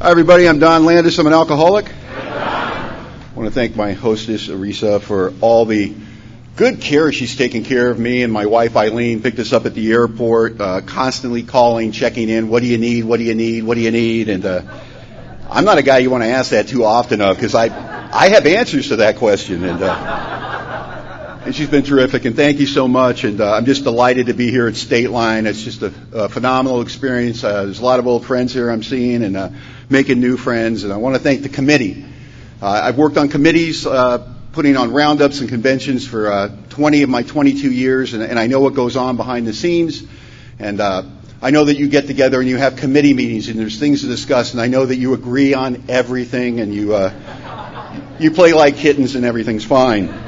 Hi, everybody. I'm Don Landis. I'm an alcoholic. I want to thank my hostess, Arisa, for all the good care she's taken care of me, and my wife, Eileen, picked us up at the airport, constantly calling, checking in. What do you need? What do you need? What do you need? And I'm not a guy you want to ask that too often of, because I have answers to that question. And she's been terrific, and thank you so much. And I'm just delighted to be here at Stateline. It's just a phenomenal experience. There's a lot of old friends here I'm seeing and making new friends. And I want to thank the committee. I've worked on committees, putting on roundups and conventions for 20 of my 22 years, and I know what goes on behind the scenes. And I know that you get together and you have committee meetings and there's things to discuss, and I know that you agree on everything and you play like kittens and everything's fine.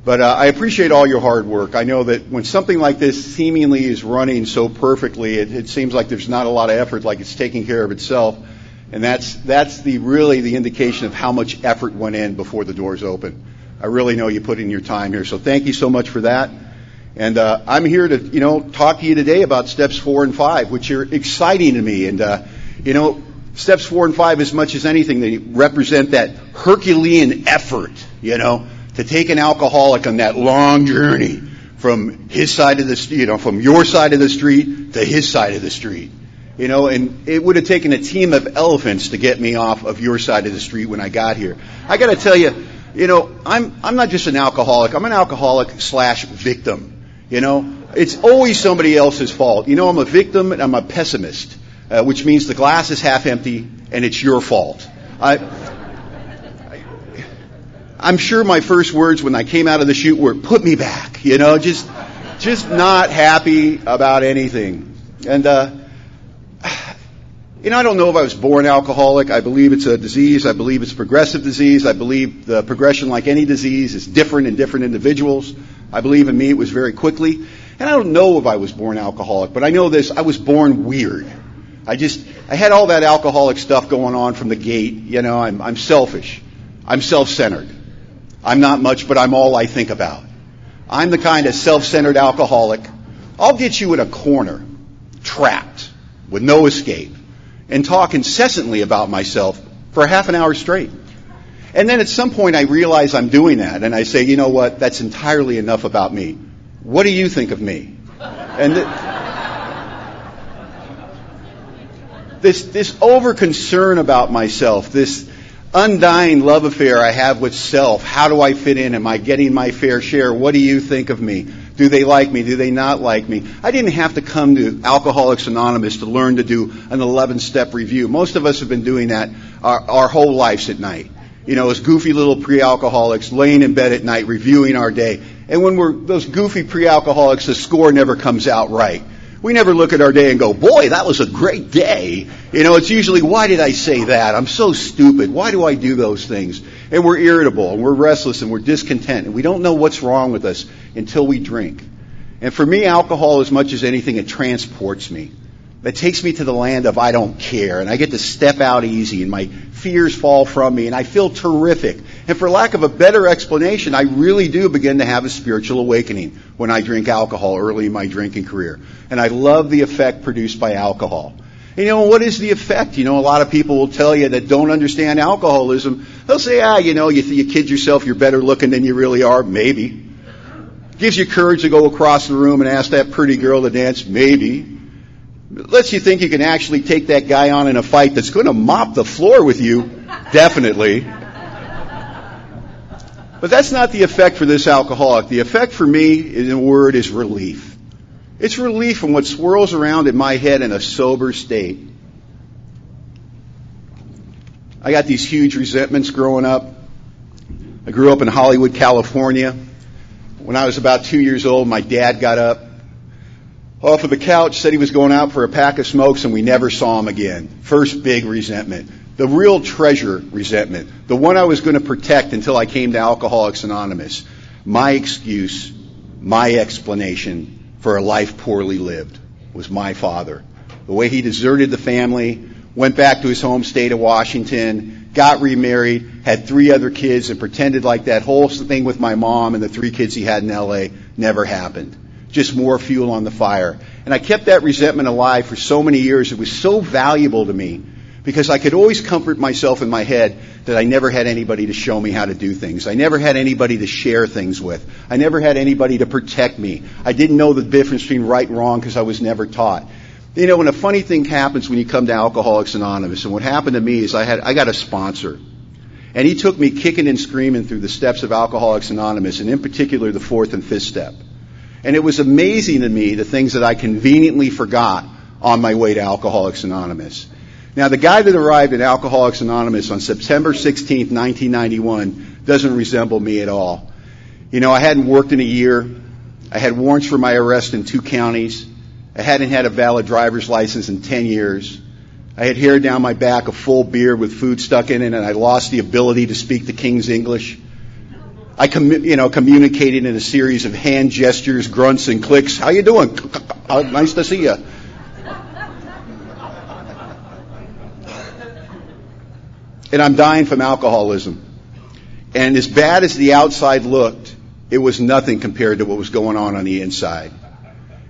But I appreciate all your hard work. I know that when something like this seemingly is running so perfectly, it seems like there's not a lot of effort, like it's taking care of itself. And that's really the indication of how much effort went in before the doors open. I really know you put in your time here, so thank you so much for that. And I'm here to talk to you today about steps 4 and 5, which are exciting to me. And steps 4 and 5, as much as anything, they represent that Herculean effort, to take an alcoholic on that long journey from his side of the street, from your side of the street to his side of the street. And it would have taken a team of elephants to get me off of your side of the street when I got here. I got to tell you, I'm not just an alcoholic. I'm an alcoholic / victim. It's always somebody else's fault. I'm a victim and I'm a pessimist, which means the glass is half empty and it's your fault. I'm sure my first words when I came out of the chute were, put me back, just not happy about anything. And, I don't know if I was born alcoholic. I believe it's a disease. I believe it's a progressive disease. I believe the progression, like any disease, is different in different individuals. I believe in me it was very quickly. And I don't know if I was born alcoholic, but I know this, I was born weird. I had all that alcoholic stuff going on from the gate. I'm selfish. I'm self-centered. I'm not much, but I'm all I think about. I'm the kind of self-centered alcoholic. I'll get you in a corner, trapped, with no escape, and talk incessantly about myself for half an hour straight. And then at some point I realize I'm doing that, and I say, you know what, that's entirely enough about me. What do you think of me? And this over-concern about myself, this undying love affair I have with self. How do I fit in? Am I getting my fair share? What do you think of me? Do they like me? Do they not like me? I didn't have to come to Alcoholics Anonymous to learn to do an 11-step review. Most of us have been doing that our whole lives at night. As goofy little pre-alcoholics laying in bed at night reviewing our day. And when we're those goofy pre-alcoholics, the score never comes out right. We never look at our day and go, boy, that was a great day. It's usually, why did I say that? I'm so stupid. Why do I do those things? And we're irritable, and we're restless, and we're discontent, and we don't know what's wrong with us until we drink. And for me, alcohol, as much as anything, it transports me. It takes me to the land of I don't care, and I get to step out easy, and my fears fall from me, and I feel terrific. And for lack of a better explanation, I really do begin to have a spiritual awakening when I drink alcohol early in my drinking career. And I love the effect produced by alcohol. And what is the effect? A lot of people will tell you that don't understand alcoholism. They'll say, you kid yourself, you're better looking than you really are. Maybe. Gives you courage to go across the room and ask that pretty girl to dance. Maybe. Lets you think you can actually take that guy on in a fight that's going to mop the floor with you. Definitely. But that's not the effect for this alcoholic. The effect for me, in a word, is relief. It's relief from what swirls around in my head in a sober state. I got these huge resentments growing up. I grew up in Hollywood, California. When I was about 2 years old, my dad got up off of the couch, said he was going out for a pack of smokes, and we never saw him again. First big resentment. The real treasure resentment. The one I was going to protect until I came to Alcoholics Anonymous. My excuse, my explanation for a life poorly lived was my father. The way he deserted the family, went back to his home state of Washington, got remarried, had 3 other kids, and pretended like that whole thing with my mom and the 3 kids he had in L.A. never happened. Just more fuel on the fire. And I kept that resentment alive for so many years. It was so valuable to me because I could always comfort myself in my head that I never had anybody to show me how to do things. I never had anybody to share things with. I never had anybody to protect me. I didn't know the difference between right and wrong because I was never taught. You know, and a funny thing happens when you come to Alcoholics Anonymous, and what happened to me is I got a sponsor. And he took me kicking and screaming through the steps of Alcoholics Anonymous, and in particular the fourth and fifth step. And it was amazing to me the things that I conveniently forgot on my way to Alcoholics Anonymous. Now, the guy that arrived at Alcoholics Anonymous on September 16th, 1991, doesn't resemble me at all. You know, I hadn't worked in a year. I had warrants for my arrest in 2 counties. I hadn't had a valid driver's license in 10 years. I had hair down my back, a full beard with food stuck in it, and I lost the ability to speak the King's English. I communicated in a series of hand gestures, grunts, and clicks. How you doing? Nice to see you. And I'm dying from alcoholism. And as bad as the outside looked, it was nothing compared to what was going on the inside.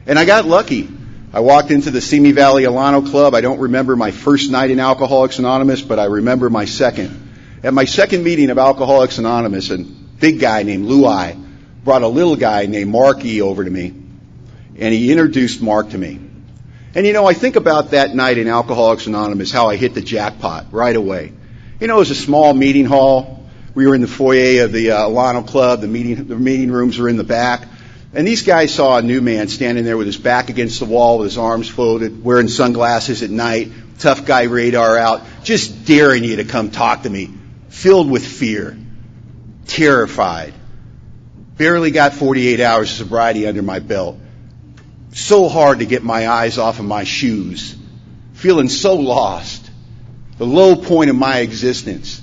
And I got lucky. I walked into the Simi Valley Alano Club. I don't remember my first night in Alcoholics Anonymous, but I remember my second. At my second meeting of Alcoholics Anonymous, a big guy named Lou I brought a little guy named Mark E over to me, and he introduced Mark to me. And, you know, I think about that night in Alcoholics Anonymous, how I hit the jackpot right away. You know, it was a small meeting hall. We were in the foyer of the Alano Club. The meeting rooms were in the back. And these guys saw a new man standing there with his back against the wall, with his arms folded, wearing sunglasses at night, tough guy radar out, just daring you to come talk to me, filled with fear, terrified. Barely got 48 hours of sobriety under my belt. So hard to get my eyes off of my shoes. Feeling so lost. The low point of my existence.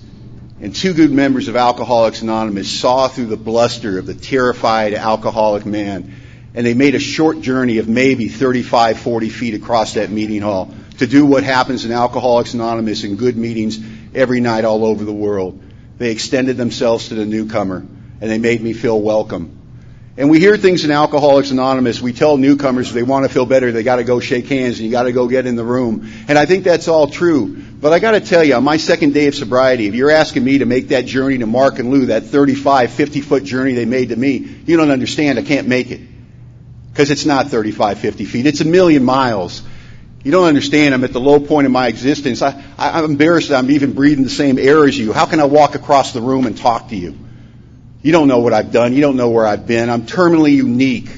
And 2 good members of Alcoholics Anonymous saw through the bluster of the terrified alcoholic man, and they made a short journey of maybe 35, 40 feet across that meeting hall to do what happens in Alcoholics Anonymous in good meetings every night all over the world. They extended themselves to the newcomer, and they made me feel welcome. And we hear things in Alcoholics Anonymous. We tell newcomers if they want to feel better, they got to go shake hands and you got to go get in the room. And I think that's all true. But I got to tell you, on my second day of sobriety, if you're asking me to make that journey to Mark and Lou, that 35, 50-foot journey they made to me, you don't understand. I can't make it. Because it's not 35, 50 feet. It's 1,000,000 miles. You don't understand. I'm at the low point of my existence. I'm embarrassed that I'm even breathing the same air as you. How can I walk across the room and talk to you? You don't know what I've done. You don't know where I've been. I'm terminally unique.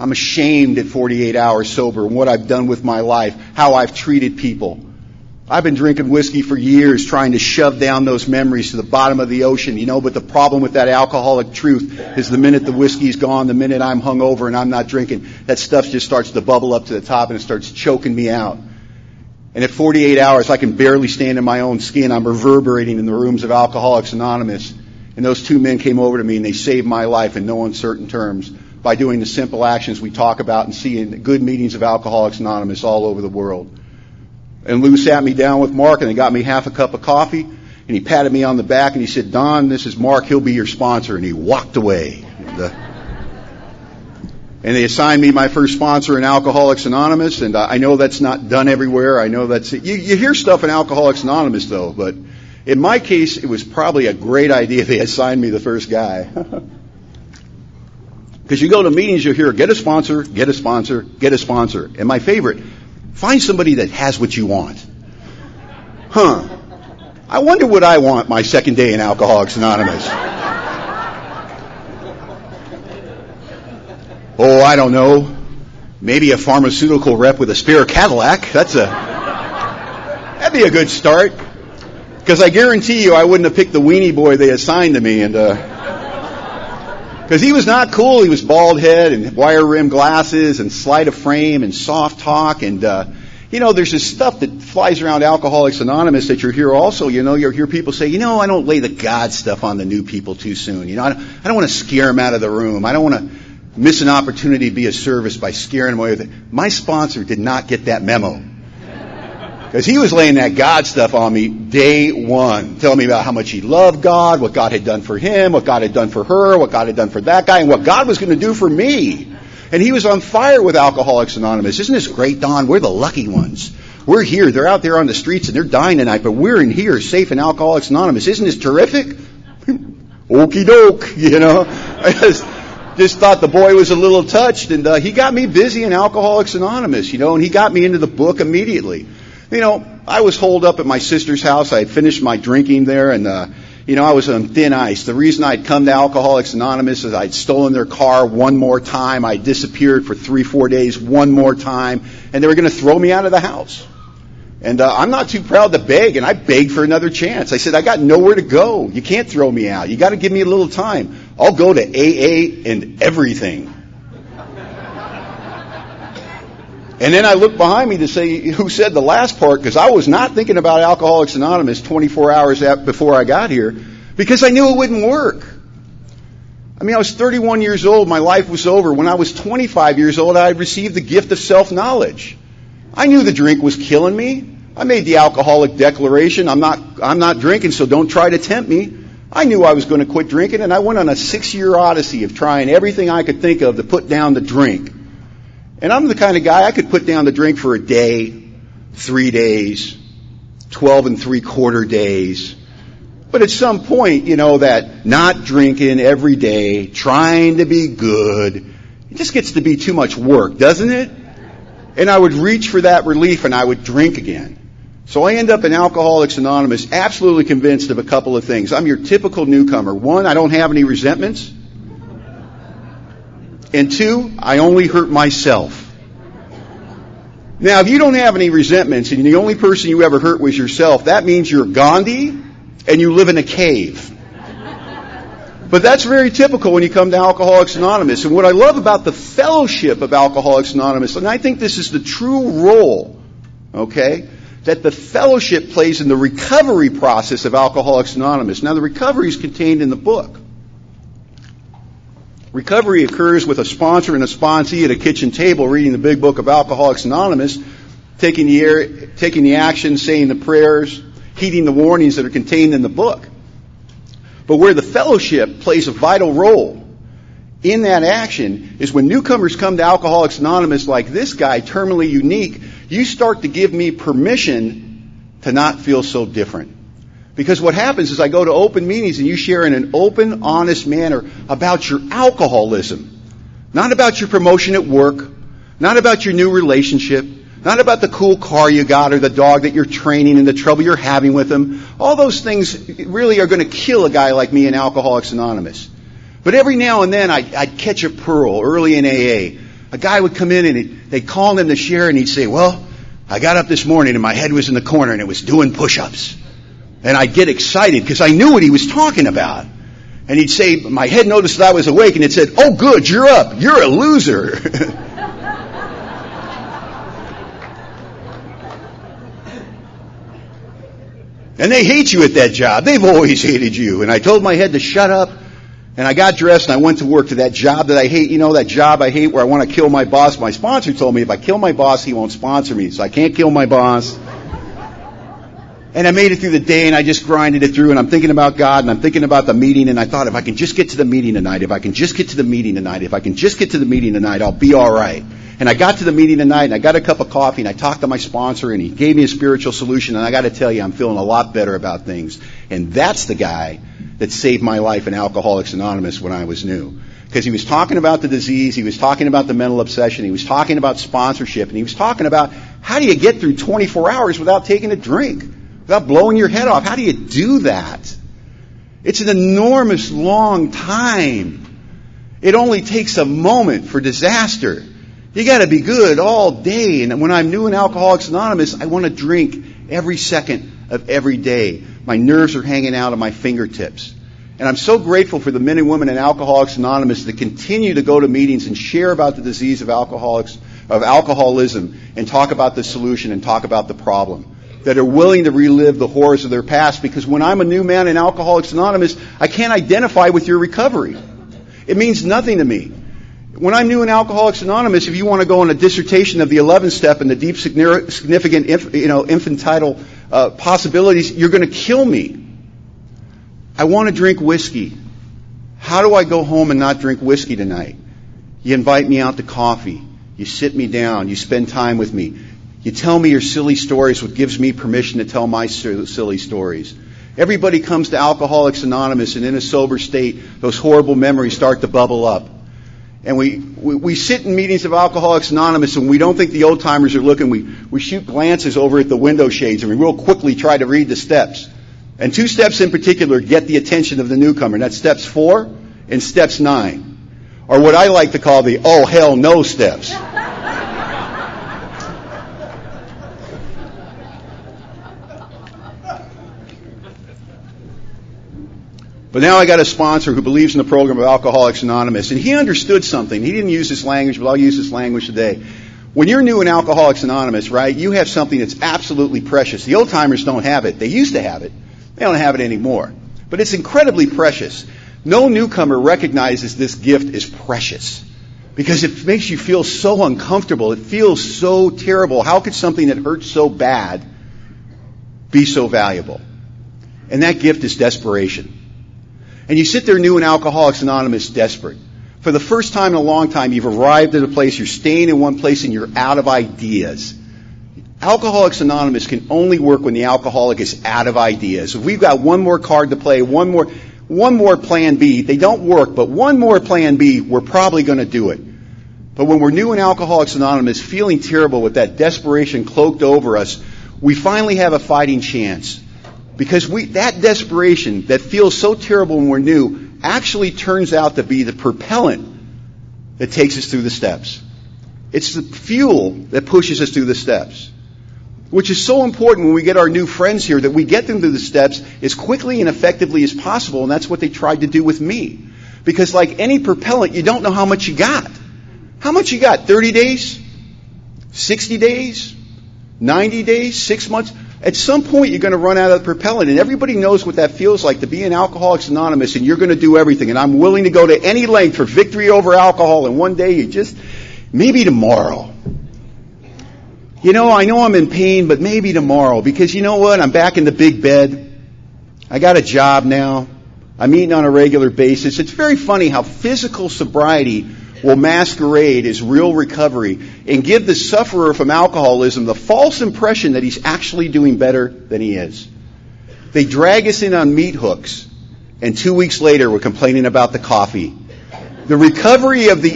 I'm ashamed at 48 hours sober and what I've done with my life, how I've treated people. I've been drinking whiskey for years, trying to shove down those memories to the bottom of the ocean, you know, but the problem with that alcoholic truth is the minute the whiskey's gone, the minute I'm hungover and I'm not drinking, that stuff just starts to bubble up to the top and it starts choking me out. And at 48 hours, I can barely stand in my own skin. I'm reverberating in the rooms of Alcoholics Anonymous. And those 2 men came over to me and they saved my life in no uncertain terms by doing the simple actions we talk about and see in good meetings of Alcoholics Anonymous all over the world. And Lou sat me down with Mark and they got me half a cup of coffee and he patted me on the back and he said, "Don, this is Mark, he'll be your sponsor." And he walked away. And they assigned me my first sponsor in Alcoholics Anonymous, and I know that's not done everywhere. I know that's it. You hear stuff in Alcoholics Anonymous though, but in my case, it was probably a great idea they assigned me the first guy. Because you go to meetings, you'll hear, get a sponsor, get a sponsor, get a sponsor. And my favorite, find somebody that has what you want. I wonder what I want my second day in Alcoholics Anonymous. Oh, I don't know. Maybe a pharmaceutical rep with a spare Cadillac. That'd be a good start. Because I guarantee you I wouldn't have picked the weenie boy they assigned to me. And because he was not cool. He was bald head and wire rim glasses and sleight of frame and soft talk. And, there's this stuff that flies around Alcoholics Anonymous that you'll hear also. You'll hear people say, I don't lay the God stuff on the new people too soon. I don't want to scare them out of the room. I don't want to miss an opportunity to be of service by scaring them away with it. My sponsor did not get that memo. Because he was laying that God stuff on me day one, telling me about how much he loved God, what God had done for him, what God had done for her, what God had done for that guy, and what God was going to do for me. And he was on fire with Alcoholics Anonymous. Isn't this great, Don? We're the lucky ones. we're here. They're out there on the streets and they're dying tonight, but we're in here safe in Alcoholics Anonymous. Isn't this terrific? Okie doke, you know. I just thought the boy was a little touched, and he got me busy in Alcoholics Anonymous, you know, and he got me into the book immediately. You know, I was holed up at my sister's house. I had finished my drinking there, and you know, I was on thin ice. The reason I'd come to Alcoholics Anonymous is I'd stolen their car one more time. I disappeared for 3-4 days one more time, and they were going to throw me out of the house. And I'm not too proud to beg, and I begged for another chance. I said, I got nowhere to go. You can't throw me out. You got to give me a little time. I'll go to AA and everything. And then I looked behind me to say who said the last part, because I was not thinking about Alcoholics Anonymous 24 hours before I got here, because I knew it wouldn't work. I mean, I was 31 years old. My life was over. When I was 25 years old, I had received the gift of self-knowledge. I knew the drink was killing me. I made the alcoholic declaration. I'm not drinking, so don't try to tempt me. I knew I was going to quit drinking, and I went on a 6-year odyssey of trying everything I could think of to put down the drink. And I'm the kind of guy I could put down the drink for a day, 3 days, 12 3/4 days. But at some point, you know, that not drinking every day, trying to be good, it just gets to be too much work, doesn't it? And I would reach for that relief and I would drink again. So I end up in Alcoholics Anonymous absolutely convinced of a couple of things. I'm your typical newcomer. 1, I don't have any resentments. And 2, I only hurt myself. Now, if you don't have any resentments and the only person you ever hurt was yourself, that means you're Gandhi and you live in a cave. But that's very typical when you come to Alcoholics Anonymous. And what I love about the fellowship of Alcoholics Anonymous, and I think this is the true role, okay, that the fellowship plays in the recovery process of Alcoholics Anonymous. Now, the recovery is contained in the book. Recovery occurs with a sponsor and a sponsee at a kitchen table reading the big book of Alcoholics Anonymous, taking the action, saying the prayers, heeding the warnings that are contained in the book. But where the fellowship plays a vital role in that action is when newcomers come to Alcoholics Anonymous like this guy, terminally unique, you start to give me permission to not feel so different. Because what happens is I go to open meetings and you share in an open, honest manner about your alcoholism. Not about your promotion at work, not about your new relationship, not about the cool car you got or the dog that you're training and the trouble you're having with them. All those things really are going to kill a guy like me in Alcoholics Anonymous. But every now and then I'd catch a pearl early in AA. A guy would come in and they'd call him to share and he'd say, well, I got up this morning and my head was in the corner and it was doing push-ups. And I'd get excited because I knew what he was talking about. And he'd say, my head noticed that I was awake and it said, oh good, you're up. You're a loser. And they hate you at that job. They've always hated you. And I told my head to shut up. And I got dressed and I went to work to that job that I hate. You know, that job I hate where I want to kill my boss. My sponsor told me if I kill my boss, he won't sponsor me. So I can't kill my boss. And I made it through the day and I just grinded it through and I'm thinking about God and I'm thinking about the meeting and I thought if I can just get to the meeting tonight, I'll be all right. And I got to the meeting tonight and I got a cup of coffee and I talked to my sponsor and he gave me a spiritual solution and I got to tell you, I'm feeling a lot better about things. And that's the guy that saved my life in Alcoholics Anonymous when I was new. Because he was talking about the disease, he was talking about the mental obsession, he was talking about sponsorship, and he was talking about how do you get through 24 hours without taking a drink? Without blowing your head off. How do you do that? It's an enormous long time. It only takes a moment for disaster. You got to be good all day. And when I'm new in Alcoholics Anonymous, I want to drink every second of every day. My nerves are hanging out of my fingertips. And I'm so grateful for the men and women in Alcoholics Anonymous that continue to go to meetings and share about the disease of alcoholism and talk about the solution and talk about the problem. That are willing to relive the horrors of their past, because when I'm a new man in Alcoholics Anonymous, I can't identify with your recovery. It means nothing to me. When I'm new in Alcoholics Anonymous, if you want to go on a dissertation of the 11th step and the deep significant infantile possibilities, you're going to kill me. I want to drink whiskey. How do I go home and not drink whiskey tonight? You invite me out to coffee. You sit me down. You spend time with me. You tell me your silly stories, what gives me permission to tell my silly stories. Everybody comes to Alcoholics Anonymous, and in a sober state, those horrible memories start to bubble up. And we sit in meetings of Alcoholics Anonymous, and we don't think the old-timers are looking. We shoot glances over at the window shades, and we real quickly try to read the steps. And 2 steps in particular get the attention of the newcomer, and that's steps 4 and steps 9. Or what I like to call the oh hell no steps. But now I got a sponsor who believes in the program of Alcoholics Anonymous, and he understood something. He didn't use this language, but I'll use this language today. When you're new in Alcoholics Anonymous, right, you have something that's absolutely precious. The old-timers don't have it. They used to have it. They don't have it anymore. But it's incredibly precious. No newcomer recognizes this gift as precious because it makes you feel so uncomfortable. It feels so terrible. How could something that hurts so bad be so valuable? And that gift is desperation. And you sit there new in Alcoholics Anonymous desperate. For the first time in a long time, you've arrived at a place, you're staying in one place, and you're out of ideas. Alcoholics Anonymous can only work when the alcoholic is out of ideas. If we've got one more card to play, one more plan B, they don't work, but one more plan B, we're probably going to do it. But when we're new in Alcoholics Anonymous, feeling terrible with that desperation cloaked over us, we finally have a fighting chance. Because that desperation that feels so terrible when we're new actually turns out to be the propellant that takes us through the steps. It's the fuel that pushes us through the steps. Which is so important when we get our new friends here that we get them through the steps as quickly and effectively as possible, and that's what they tried to do with me. Because like any propellant, you don't know how much you got. How much you got? 30 days? 60 days? 90 days? 6 months? At some point, you're going to run out of the propellant, and everybody knows what that feels like to be in Alcoholics Anonymous, and you're going to do everything. And I'm willing to go to any length for victory over alcohol, and one day maybe tomorrow. I know I'm in pain, but maybe tomorrow, because you know what? I'm back in the big bed. I got a job now. I'm eating on a regular basis. It's very funny how physical sobriety will masquerade as real recovery and give the sufferer from alcoholism the false impression that he's actually doing better than he is. They drag us in on meat hooks, and 2 weeks later we're complaining about the coffee. The recovery of the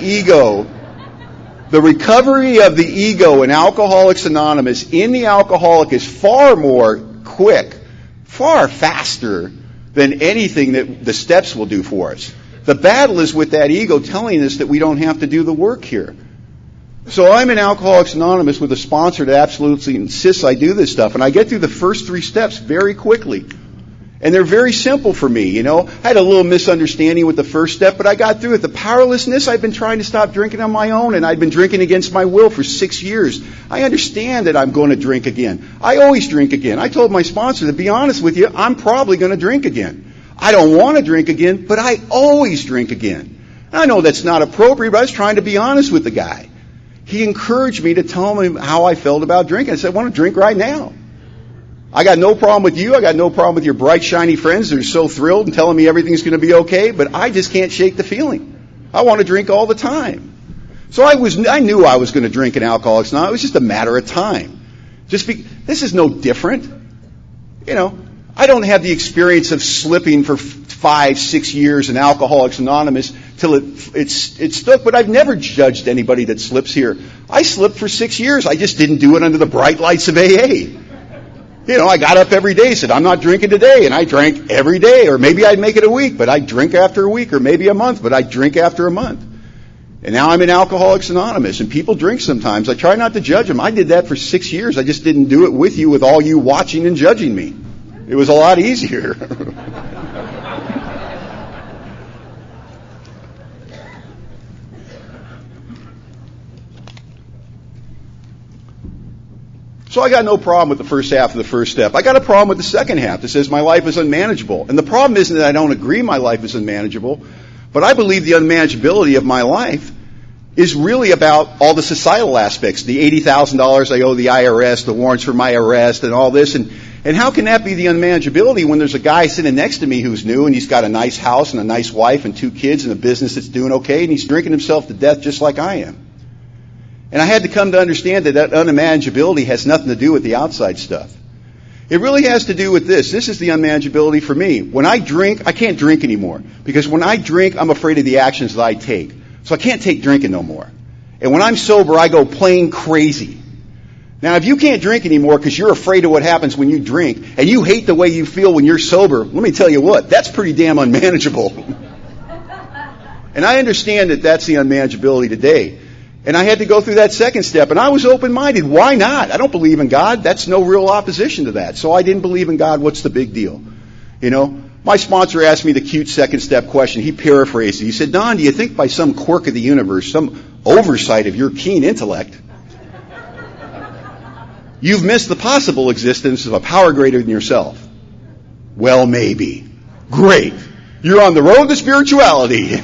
ego in Alcoholics Anonymous, in the alcoholic, is far more quick, far faster than anything that the steps will do for us. The battle is with that ego telling us that we don't have to do the work here. So I'm in Alcoholics Anonymous with a sponsor that absolutely insists I do this stuff. And I get through the first 3 steps very quickly. And they're very simple for me, I had a little misunderstanding with the first step, but I got through it. The powerlessness, I've been trying to stop drinking on my own, and I've been drinking against my will for 6 years. I understand that I'm going to drink again. I always drink again. I told my sponsor, to be honest with you, I'm probably going to drink again. I don't want to drink again, but I always drink again. I know that's not appropriate, but I was trying to be honest with the guy. He encouraged me to tell him how I felt about drinking. I said, I want to drink right now. I got no problem with you. I got no problem with your bright, shiny friends that are so thrilled and telling me everything's going to be okay, but I just can't shake the feeling. I want to drink all the time. So I knew I was going to drink in Alcoholics Anonymous. It was just a matter of time. This is no different. I don't have the experience of slipping for 5-6 years in Alcoholics Anonymous till it stuck, but I've never judged anybody that slips here. I slipped for 6 years. I just didn't do it under the bright lights of AA. I got up every day, said, I'm not drinking today, and I drank every day, or maybe I'd make it a week, but I'd drink after a week, or maybe a month, but I'd drink after a month. And now I'm in Alcoholics Anonymous, and people drink sometimes. I try not to judge them. I did that for 6 years. I just didn't do it with you, with all you watching and judging me. It was a lot easier. So I got no problem with the first half of the first step. I got a problem with the second half that says my life is unmanageable. And the problem isn't that I don't agree my life is unmanageable, but I believe the unmanageability of my life is really about all the societal aspects, the $80,000 I owe the IRS, the warrants for my arrest, and all this. And how can that be the unmanageability when there's a guy sitting next to me who's new and he's got a nice house and a nice wife and 2 kids and a business that's doing okay and he's drinking himself to death just like I am? And I had to come to understand that unmanageability has nothing to do with the outside stuff. It really has to do with this. This is the unmanageability for me. When I drink, I can't drink anymore. Because when I drink, I'm afraid of the actions that I take. So I can't take drinking no more. And when I'm sober, I go plain crazy. Now, if you can't drink anymore because you're afraid of what happens when you drink, and you hate the way you feel when you're sober, let me tell you what, that's pretty damn unmanageable. And I understand that that's the unmanageability today. And I had to go through that second step, and I was open-minded. Why not? I don't believe in God. That's no real opposition to that. So I didn't believe in God. What's the big deal? You know, my sponsor asked me the cute second step question. He paraphrased it. He said, Don, do you think by some quirk of the universe, some oversight of your keen intellect, you've missed the possible existence of a power greater than yourself? Well, maybe. Great. You're on the road to spirituality.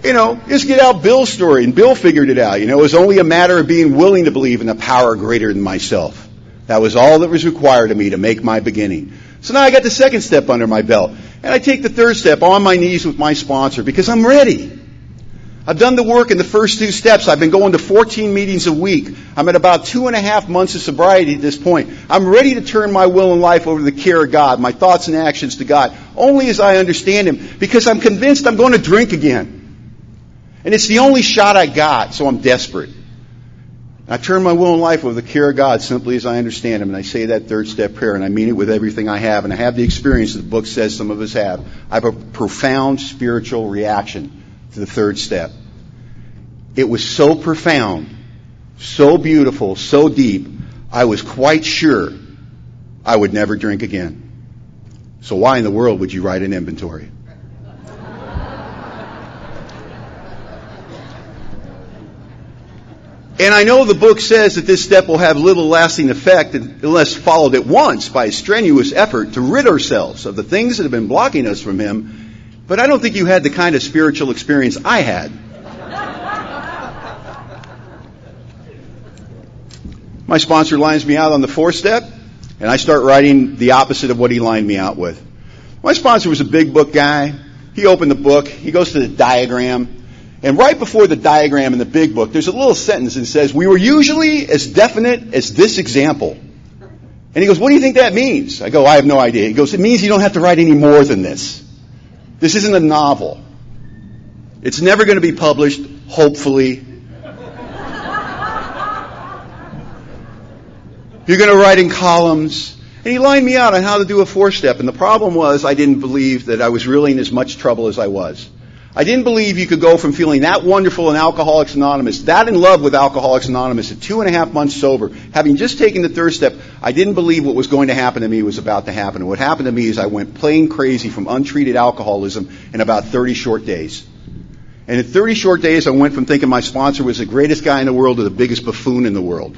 You know, just get out Bill's story, and Bill figured it out. You know, it was only a matter of being willing to believe in a power greater than myself. That was all that was required of me to make my beginning. So now I got the second step under my belt. And I take the third step on my knees with my sponsor because I'm ready. I've done the work in the first two steps. I've been going to 14 meetings a week. I'm at about 2.5 months of sobriety at this point. I'm ready to turn my will and life over to the care of God, my thoughts and actions to God, only as I understand Him, because I'm convinced I'm going to drink again. And it's the only shot I got, so I'm desperate. I turn my will and life over to the care of God simply as I understand Him, and I say that third step prayer, and I mean it with everything I have, and I have the experience that the book says some of us have. I have a profound spiritual reaction to the third step. It was so profound, so beautiful, so deep, I was quite sure I would never drink again. So why in the world would you write an inventory? And I know the book says that this step will have little lasting effect unless followed at once by a strenuous effort to rid ourselves of the things that have been blocking us from Him. But I don't think you had the kind of spiritual experience I had. My sponsor lines me out on the fourth step, and I start writing the opposite of what he lined me out with. My sponsor was a big book guy. He opened the book. He goes to the diagram. And right before the diagram in the big book, there's a little sentence that says, we were usually as definite as this example. And he goes, what do you think that means? I go, I have no idea. He goes, it means you don't have to write any more than this. This isn't a novel. It's never going to be published, hopefully. You're going to write in columns. And he lined me out on how to do a four-step. And the problem was I didn't believe that I was really in as much trouble as I was. I didn't believe you could go from feeling that wonderful in Alcoholics Anonymous, that in love with Alcoholics Anonymous, at 2.5 months sober, having just taken the third step. I didn't believe what was going to happen to me was about to happen. And what happened to me is I went plain crazy from untreated alcoholism in about 30 short days. And in 30 short days, I went from thinking my sponsor was the greatest guy in the world to the biggest buffoon in the world.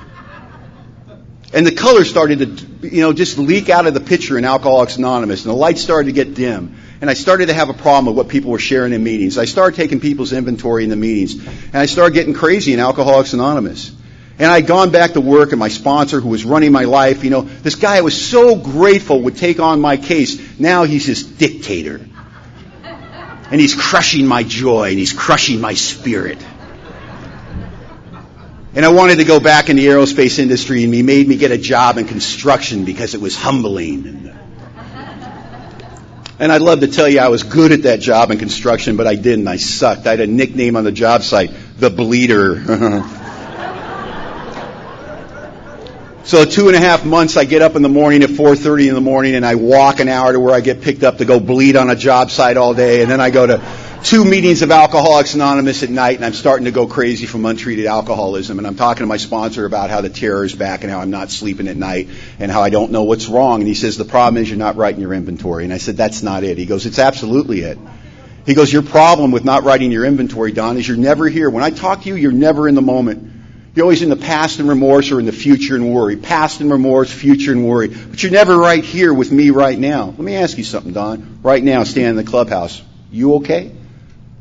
And the color started to, just leak out of the picture in Alcoholics Anonymous, and the lights started to get dim. And I started to have a problem with what people were sharing in meetings. I started taking people's inventory in the meetings. And I started getting crazy in Alcoholics Anonymous. And I'd gone back to work, and my sponsor, who was running my life, this guy I was so grateful would take on my case. Now he's this dictator. And he's crushing my joy, and he's crushing my spirit. And I wanted to go back in the aerospace industry, and he made me get a job in construction because it was humbling. And I'd love to tell you I was good at that job in construction, but I didn't. I sucked. I had a nickname on the job site, the Bleeder. So 2.5 months, I get up in the morning at 4:30 in the morning, and I walk an hour to where I get picked up to go bleed on a job site all day, and then I go to 2 meetings of Alcoholics Anonymous at night, and I'm starting to go crazy from untreated alcoholism. And I'm talking to my sponsor about how the terror is back and how I'm not sleeping at night and how I don't know what's wrong. And he says, the problem is you're not writing your inventory. And I said, that's not it. He goes, it's absolutely it. He goes, your problem with not writing your inventory, Don, is you're never here. When I talk to you, you're never in the moment. You're always in the past and remorse or in the future and worry. Past and remorse, future and worry. But you're never right here with me right now. Let me ask you something, Don. Right now, standing in the clubhouse. You okay?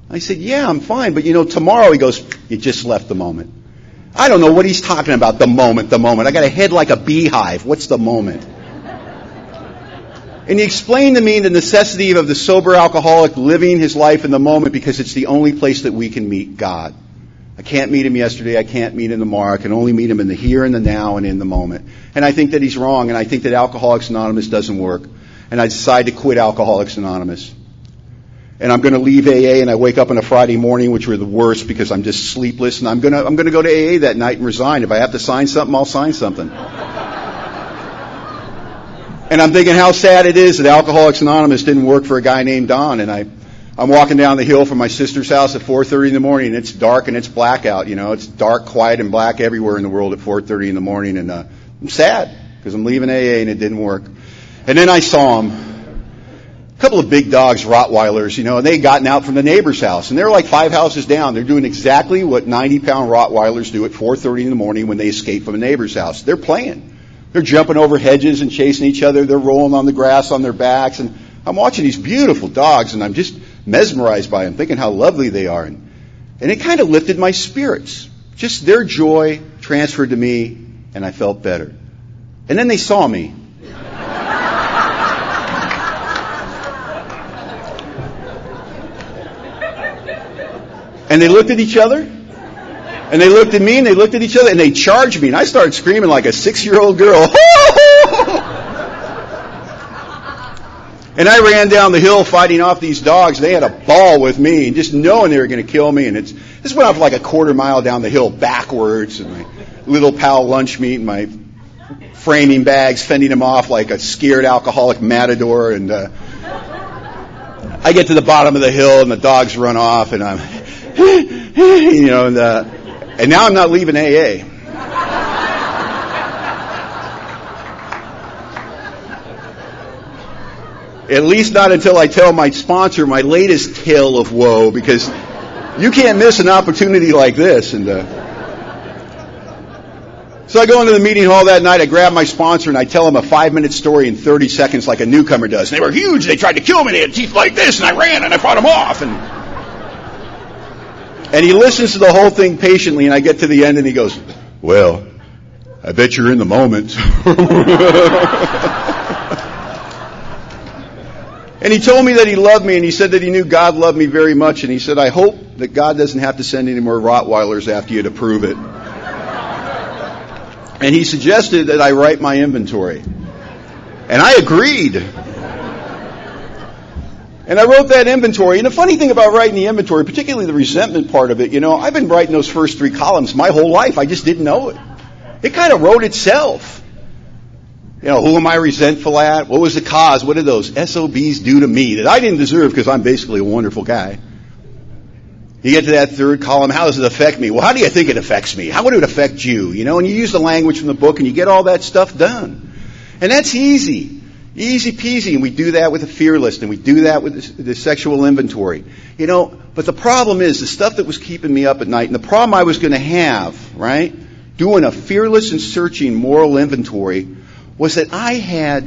I said, yeah, I'm fine. But tomorrow, he goes, you just left the moment. I don't know what he's talking about, the moment. I got a head like a beehive. What's the moment? And he explained to me the necessity of the sober alcoholic living his life in the moment because it's the only place that we can meet God. I can't meet him yesterday. I can't meet him tomorrow. I can only meet him in the here and the now and in the moment. And I think that he's wrong, and I think that Alcoholics Anonymous doesn't work. And I decide to quit Alcoholics Anonymous. And I'm going to leave AA, and I wake up on a Friday morning, which were the worst because I'm just sleepless, and I'm going to go to AA that night and resign. If I have to sign something, I'll sign something. And I'm thinking how sad it is that Alcoholics Anonymous didn't work for a guy named Don. And I'm walking down the hill from my sister's house at 4:30 in the morning, and it's dark and it's blackout. It's dark, quiet, and black everywhere in the world at 4:30 in the morning. And I'm sad because I'm leaving AA and it didn't work. And then I saw him. A couple of big dogs, Rottweilers, and they had gotten out from the neighbor's house. And they're like 5 houses down. They're doing exactly what 90-pound Rottweilers do at 4:30 in the morning when they escape from a neighbor's house. They're playing. They're jumping over hedges and chasing each other. They're rolling on the grass on their backs. And I'm watching these beautiful dogs, and I'm just mesmerized by them, thinking how lovely they are. And it kind of lifted my spirits. Just their joy transferred to me, and I felt better. And then they saw me. And they looked at each other, and they looked at me, and they looked at each other, and they charged me. And I started screaming like a 6-year-old girl. And I ran down the hill fighting off these dogs. They had a ball with me, and just knowing they were going to kill me. And this went off like a quarter mile down the hill backwards, and my little pal lunch meat and my framing bags, fending them off like a scared alcoholic matador. And I get to the bottom of the hill, and the dogs run off, and I'm, and now I'm not leaving AA. At least not until I tell my sponsor my latest tale of woe, because you can't miss an opportunity like this. And so I go into the meeting hall that night, I grab my sponsor, and I tell him a 5-minute story in 30 seconds like a newcomer does. And they were huge, they tried to kill me, they had teeth like this, and I ran, and I fought them off. And he listens to the whole thing patiently, and I get to the end, and he goes, "Well, I bet you're in the moment." And he told me that he loved me, and he said that he knew God loved me very much, and he said, "I hope that God doesn't have to send any more Rottweilers after you to prove it." And he suggested that I write my inventory. And I agreed. And I wrote that inventory. And the funny thing about writing the inventory, particularly the resentment part of it, I've been writing those first 3 columns my whole life. I just didn't know it. It kind of wrote itself. Who am I resentful at? What was the cause? What did those SOBs do to me that I didn't deserve because I'm basically a wonderful guy? You get to that 3rd column, how does it affect me? Well, how do you think it affects me? How would it affect you? And you use the language from the book and you get all that stuff done. And that's easy. Easy peasy. And we do that with the fear list, and we do that with the sexual inventory. But the problem is the stuff that was keeping me up at night, and the problem I was going to have, right, doing a fearless and searching moral inventory, was that I had,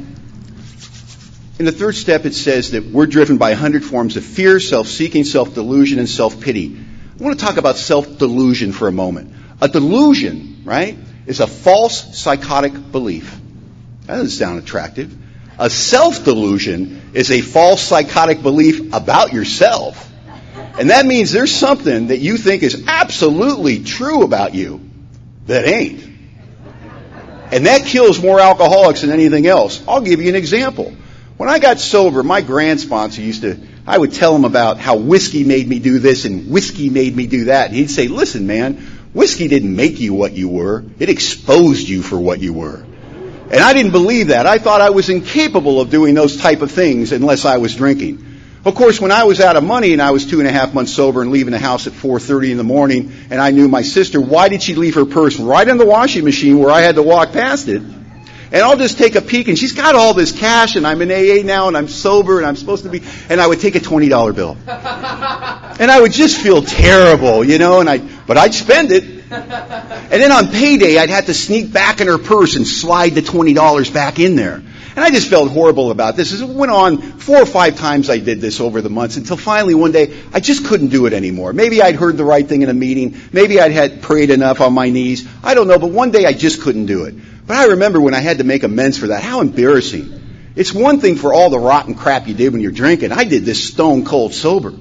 in the 3rd step it says that we're driven by 100 forms of fear, self-seeking, self-delusion, and self-pity. I want to talk about self-delusion for a moment. A delusion, right, is a false psychotic belief. That doesn't sound attractive. A self-delusion is a false psychotic belief about yourself. And that means there's something that you think is absolutely true about you that ain't. And that kills more alcoholics than anything else. I'll give you an example. When I got sober, my grand sponsor I would tell him about how whiskey made me do this and whiskey made me do that. And he'd say, "Listen, man, whiskey didn't make you what you were. It exposed you for what you were." And I didn't believe that. I thought I was incapable of doing those type of things unless I was drinking. Of course, when I was out of money and I was 2.5 months sober and leaving the house at 4:30 in the morning, and I knew my sister, why did she leave her purse right in the washing machine where I had to walk past it? And I'll just take a peek, and she's got all this cash, and I'm in AA now, and I'm sober, and I'm supposed to be, and I would take a $20 bill. And I would just feel terrible, but I'd spend it. And then on payday, I'd have to sneak back in her purse and slide the $20 back in there. And I just felt horrible about this. It went on 4 or 5 times I did this over the months until finally one day I just couldn't do it anymore. Maybe I'd heard the right thing in a meeting. Maybe I'd had prayed enough on my knees. I don't know, but one day I just couldn't do it. But I remember when I had to make amends for that, how embarrassing. It's one thing for all the rotten crap you did when you're drinking. I did this stone cold sober.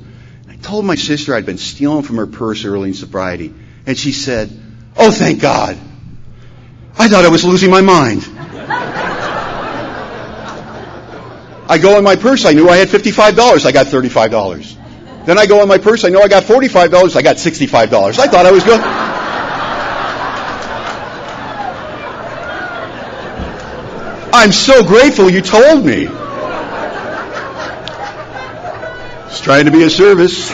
I told my sister I'd been stealing from her purse early in sobriety. And she said, "Oh, thank God. I thought I was losing my mind." I go in my purse, I knew I had $55, I got $35. Then I go in my purse, I know I got $45, I got $65. I thought I was good. I'm so grateful you told me. Just trying to be of service.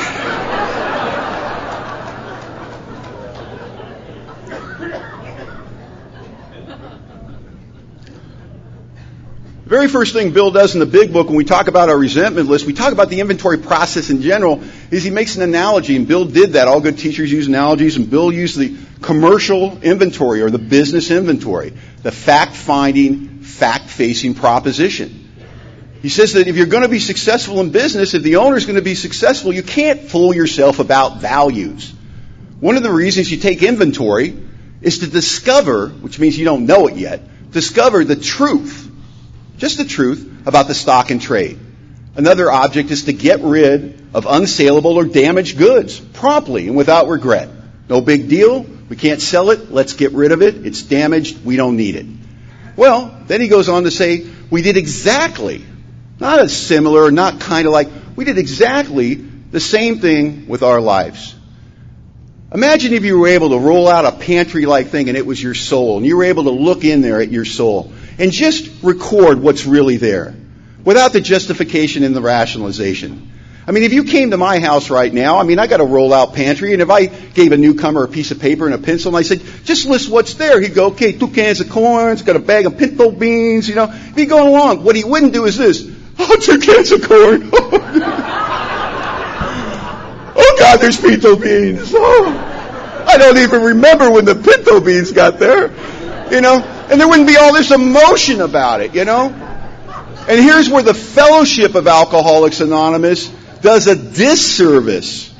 The very first thing Bill does in the big book when we talk about our resentment list, we talk about the inventory process in general, is he makes an analogy, and Bill did that. All good teachers use analogies, and Bill used the commercial inventory or the business inventory, the fact-finding, fact-facing proposition. He says that if you're going to be successful in business, if the owner's going to be successful, you can't fool yourself about values. One of the reasons you take inventory is to discover, which means you don't know it yet, discover the truth. Just the truth about the stock and trade. Another object is to get rid of unsaleable or damaged goods promptly and without regret. No big deal. We can't sell it. Let's get rid of it. It's damaged. We don't need it. Well, then he goes on to say, we did exactly, not a similar, not kind of like, we did exactly the same thing with our lives. Imagine if you were able to roll out a pantry-like thing and it was your soul, and you were able to look in there at your soul and just record what's really there without the justification and the rationalization. I mean, if you came to my house right now, I got a roll-out pantry, and if I gave a newcomer a piece of paper and a pencil and I said, just list what's there, he'd go, okay, 2 cans of corn, got a bag of pinto beans, If he'd go along, what he wouldn't do is this, 2 cans of corn. Oh, God, there's pinto beans. Oh, I don't even remember when the pinto beans got there, And there wouldn't be all this emotion about it, And here's where the fellowship of Alcoholics Anonymous does a disservice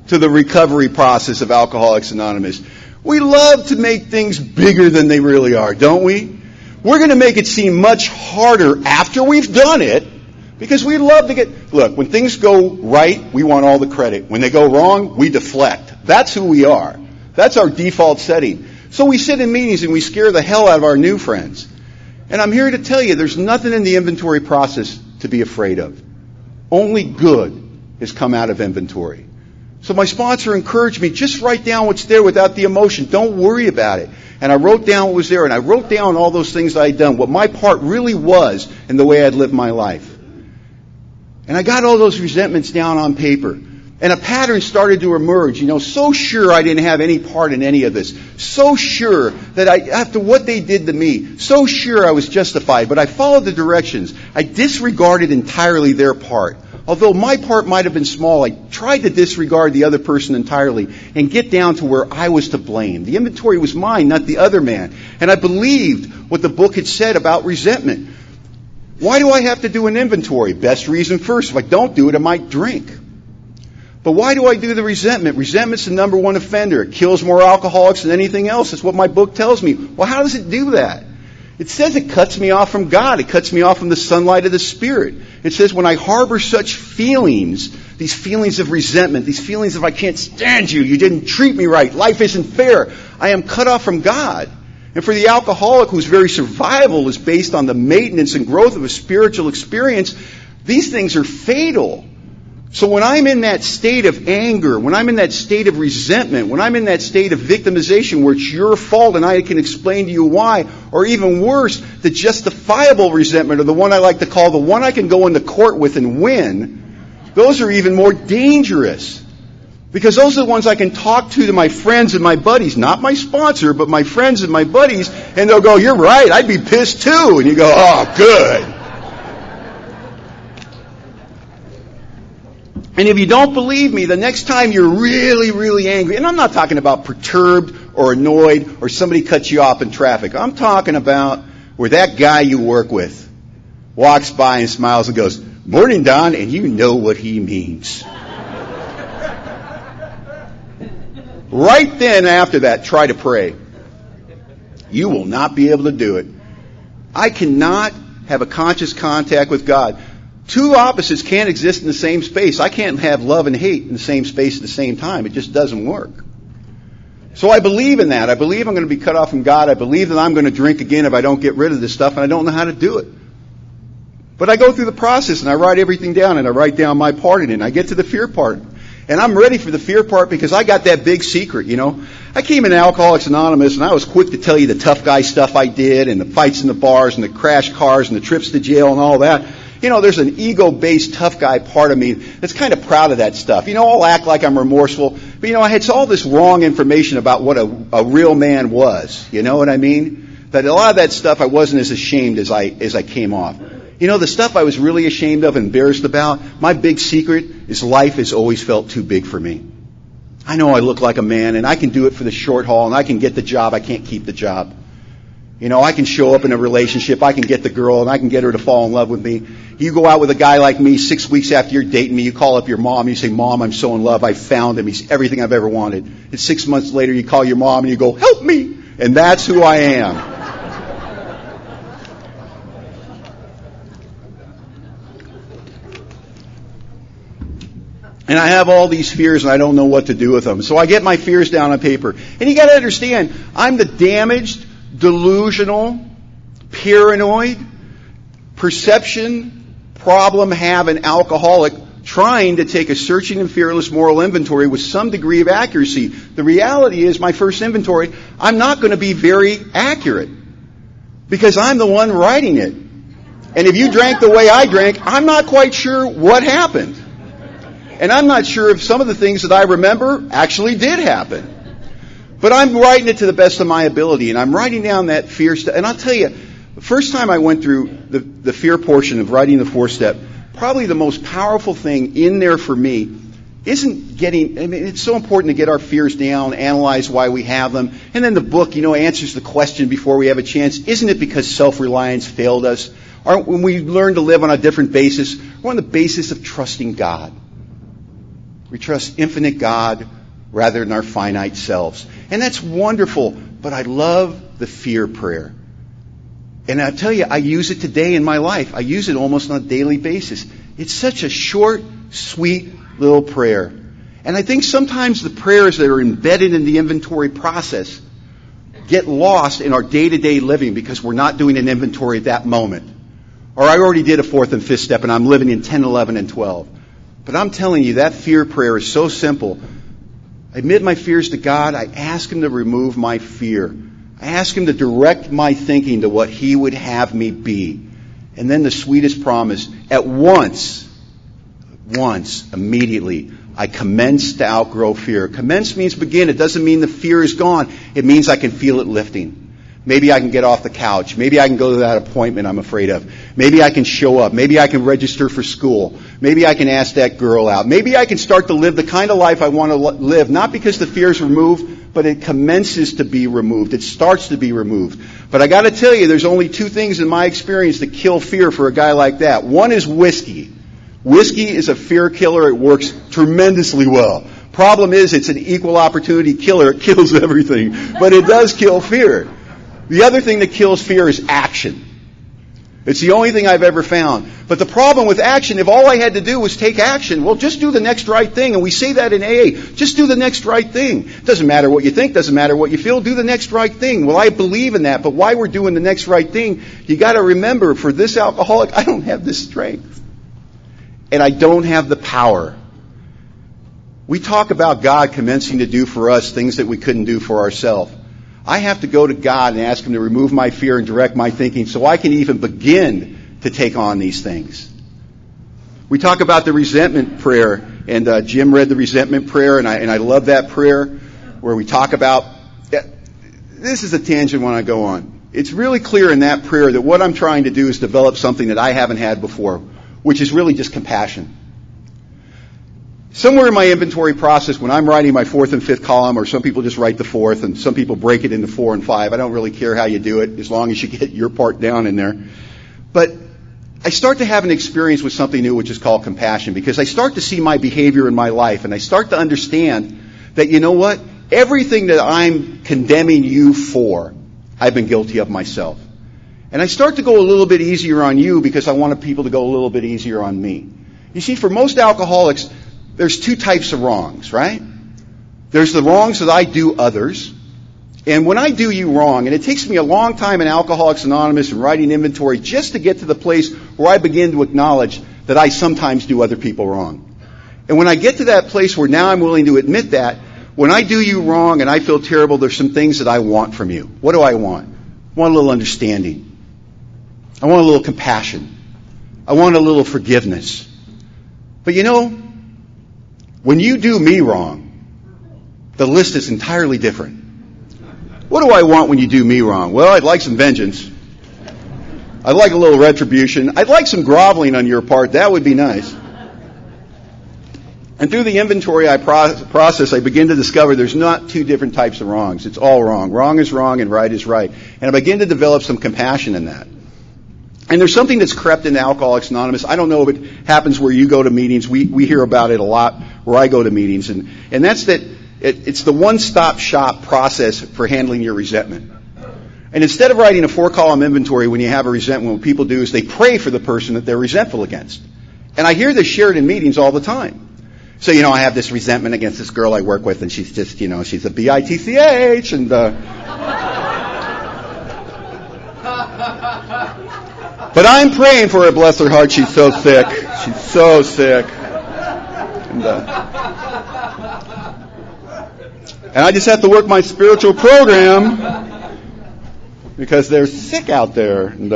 to the recovery process of Alcoholics Anonymous. We love to make things bigger than they really are, don't we? We're going to make it seem much harder after we've done it, because we love to look, when things go right, we want all the credit. When they go wrong, we deflect. That's who we are. That's our default setting. So we sit in meetings and we scare the hell out of our new friends. And I'm here to tell you, there's nothing in the inventory process to be afraid of. Only good has come out of inventory. So my sponsor encouraged me, just write down what's there without the emotion. Don't worry about it. And I wrote down what was there, and I wrote down all those things I had done, what my part really was in the way I'd lived my life. And I got all those resentments down on paper. And a pattern started to emerge, so sure I didn't have any part in any of this. So sure that after what they did to me, so sure I was justified. But I followed the directions. I disregarded entirely their part. Although my part might have been small, I tried to disregard the other person entirely and get down to where I was to blame. The inventory was mine, not the other man. And I believed what the book had said about resentment. Why do I have to do an inventory? Best reason first. If I don't do it, I might drink. But why do I do the resentment? Resentment's the number one offender. It kills more alcoholics than anything else. That's what my book tells me. Well, how does it do that? It says it cuts me off from God. It cuts me off from the sunlight of the Spirit. It says when I harbor such feelings, these feelings of resentment, these feelings of I can't stand you, you didn't treat me right, life isn't fair, I am cut off from God. And for the alcoholic whose very survival is based on the maintenance and growth of a spiritual experience, these things are fatal. So when I'm in that state of anger, when I'm in that state of resentment, when I'm in that state of victimization where it's your fault and I can explain to you why, or even worse, the justifiable resentment, or the one I like to call the one I can go into court with and win, those are even more dangerous. Because those are the ones I can talk to my friends and my buddies, not my sponsor, but my friends and my buddies, and they'll go, you're right, I'd be pissed too. And you go, oh, good. And if you don't believe me, the next time you're really, really angry, and I'm not talking about perturbed or annoyed or somebody cuts you off in traffic. I'm talking about where that guy you work with walks by and smiles and goes, morning, Don, and you know what he means. Right then after that, try to pray. You will not be able to do it. I cannot have a conscious contact with God. Two opposites can't exist in the same space. I can't have love and hate in the same space at the same time. It just doesn't work. So I believe in that. I believe I'm going to be cut off from God. I believe that I'm going to drink again if I don't get rid of this stuff, and I don't know how to do it. But I go through the process, and I write everything down, and I write down my part in it, and I get to the fear part. And I'm ready for the fear part because I got that big secret, you know. I came into Alcoholics Anonymous, and I was quick to tell you the tough guy stuff I did, and the fights in the bars, and the crash cars, and the trips to jail, and all that. You know, there's an ego-based tough guy part of me that's kind of proud of that stuff. You know, I'll act like I'm remorseful. But, you know, I had all this wrong information about what a real man was. You know what I mean? That a lot of that stuff I wasn't as ashamed as I came off. You know, the stuff I was really ashamed of and embarrassed about, my big secret is life has always felt too big for me. I know I look like a man, and I can do it for the short haul, and I can get the job. I can't keep the job. You know, I can show up in a relationship, I can get the girl, and I can get her to fall in love with me. You go out with a guy like me 6 weeks after you're dating me, you call up your mom, you say, Mom, I'm so in love, I found him, he's everything I've ever wanted. And 6 months later you call your mom and you go, help me! And that's who I am. And I have all these fears and I don't know what to do with them. So I get my fears down on paper. And you gotta understand, I'm the damaged, delusional, paranoid, perception, problem-having alcoholic trying to take a searching and fearless moral inventory with some degree of accuracy. The reality is, my first inventory, I'm not going to be very accurate because I'm the one writing it. And if you drank the way I drank, I'm not quite sure what happened. And I'm not sure if some of the things that I remember actually did happen. But I'm writing it to the best of my ability, and I'm writing down that fear stuff. And I'll tell you, the first time I went through the fear portion of writing the 4-step, probably the most powerful thing in there for me isn't getting, I mean, it's so important to get our fears down, analyze why we have them, and then the book, you know, answers the question before we have a chance. Isn't it because self-reliance failed us? Or when we learn to live on a different basis, we're on the basis of trusting God. We trust infinite God rather than our finite selves. And that's wonderful, but I love the fear prayer. And I tell you, I use it today in my life. I use it almost on a daily basis. It's such a short, sweet little prayer. And I think sometimes the prayers that are embedded in the inventory process get lost in our day-to-day living because we're not doing an inventory at that moment. Or I already did a 4th and 5th step and I'm living in 10, 11, and 12. But I'm telling you, that fear prayer is so simple. I admit my fears to God. I ask Him to remove my fear. I ask Him to direct my thinking to what He would have me be. And then the sweetest promise, at once, immediately, I commence to outgrow fear. Commence means begin. It doesn't mean the fear is gone. It means I can feel it lifting. Maybe I can get off the couch. Maybe I can go to that appointment I'm afraid of. Maybe I can show up. Maybe I can register for school. Maybe I can ask that girl out. Maybe I can start to live the kind of life I want to live, not because the fear is removed, but it commences to be removed. It starts to be removed. But I got to tell you, there's only 2 things in my experience that kill fear for a guy like that. One is whiskey. Whiskey is a fear killer. It works tremendously well. Problem is, it's an equal opportunity killer. It kills everything. But it does kill fear. The other thing that kills fear is action. It's the only thing I've ever found. But the problem with action, if all I had to do was take action, well, just do the next right thing. And we say that in AA. Just do the next right thing. Doesn't matter what you think, doesn't matter what you feel, do the next right thing. Well, I believe in that, but while we're doing the next right thing, you got to remember, for this alcoholic, I don't have the strength. And I don't have the power. We talk about God commencing to do for us things that we couldn't do for ourselves. I have to go to God and ask Him to remove my fear and direct my thinking so I can even begin to take on these things. We talk about the resentment prayer, and Jim read the resentment prayer, and I love that prayer where we talk about, this is a tangent when I go on. It's really clear in that prayer that what I'm trying to do is develop something that I haven't had before, which is really just compassion. Somewhere in my inventory process, when I'm writing my 4th and 5th column, or some people just write the 4th, and some people break it into 4 and 5. I don't really care how you do it, as long as you get your part down in there. But I start to have an experience with something new, which is called compassion, because I start to see my behavior in my life, and I start to understand that, you know what? Everything that I'm condemning you for, I've been guilty of myself. And I start to go a little bit easier on you because I wanted people to go a little bit easier on me. You see, for most alcoholics, there's 2 types of wrongs, right? There's the wrongs that I do others. And when I do you wrong, and it takes me a long time in Alcoholics Anonymous and writing inventory just to get to the place where I begin to acknowledge that I sometimes do other people wrong. And when I get to that place where now I'm willing to admit that, when I do you wrong and I feel terrible, there's some things that I want from you. What do I want? I want a little understanding. I want a little compassion. I want a little forgiveness. But you know, when you do me wrong, the list is entirely different. What do I want when you do me wrong? Well, I'd like some vengeance. I'd like a little retribution. I'd like some groveling on your part. That would be nice. And through the inventory process, I begin to discover there's not two different types of wrongs. It's all wrong. Wrong is wrong and right is right. And I begin to develop some compassion in that. And there's something that's crept into Alcoholics Anonymous. I don't know if it happens where you go to meetings. We hear about it a lot where I go to meetings. And that's that it's the one-stop shop process for handling your resentment. And instead of writing a 4-column inventory when you have a resentment, what people do is they pray for the person that they're resentful against. And I hear this shared in meetings all the time. So, I have this resentment against this girl I work with, and she's just, she's a bitch, and but I'm praying for her, bless her heart, she's so sick. She's so sick. And I just have to work my spiritual program because they're sick out there. And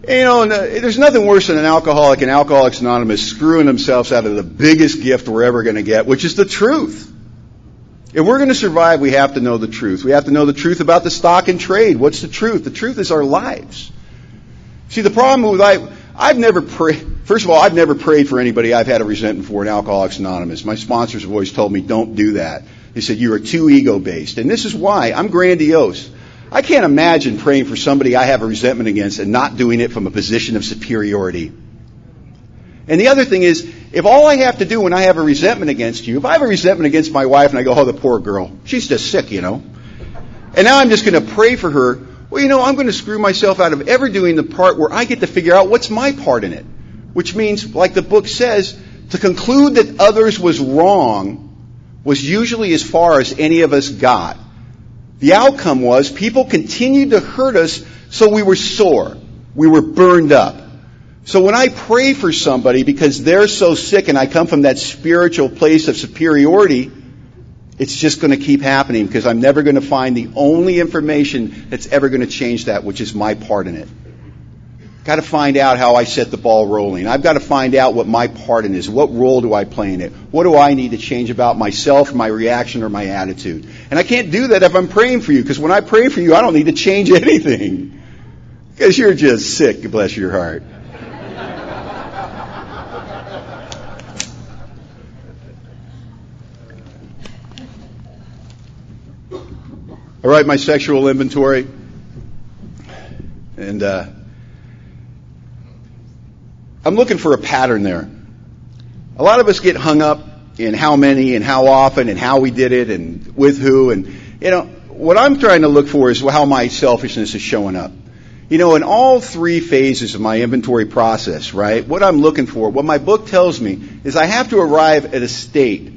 there's nothing worse than an alcoholic and Alcoholics Anonymous screwing themselves out of the biggest gift we're ever going to get, which is the truth. If we're going to survive, we have to know the truth. We have to know the truth about the stock and trade. What's the truth? The truth is our lives. See, the problem with I've never prayed. First of all, I've never prayed for anybody I've had a resentment for in Alcoholics Anonymous. My sponsors have always told me, don't do that. They said, you are too ego-based. And this is why. I'm grandiose. I can't imagine praying for somebody I have a resentment against and not doing it from a position of superiority. And the other thing is, if all I have to do when I have a resentment against you, if I have a resentment against my wife and I go, oh, the poor girl, she's just sick, And now I'm just going to pray for her. Well, I'm going to screw myself out of ever doing the part where I get to figure out what's my part in it. Which means, like the book says, to conclude that others was wrong was usually as far as any of us got. The outcome was people continued to hurt us, so we were sore. We were burned up. So when I pray for somebody because they're so sick and I come from that spiritual place of superiority, it's just going to keep happening because I'm never going to find the only information that's ever going to change that, which is my part in it. Got to find out how I set the ball rolling. I've got to find out what my part in is. What role do I play in it? What do I need to change about myself, my reaction, or my attitude? And I can't do that if I'm praying for you, because when I pray for you, I don't need to change anything. Because you're just sick, bless your heart. I write my sexual inventory, and I'm looking for a pattern there. A lot of us get hung up in how many and how often and how we did it and with who. And, what I'm trying to look for is how my selfishness is showing up. In all three phases of my inventory process, right, what I'm looking for, what my book tells me, is I have to arrive at a state.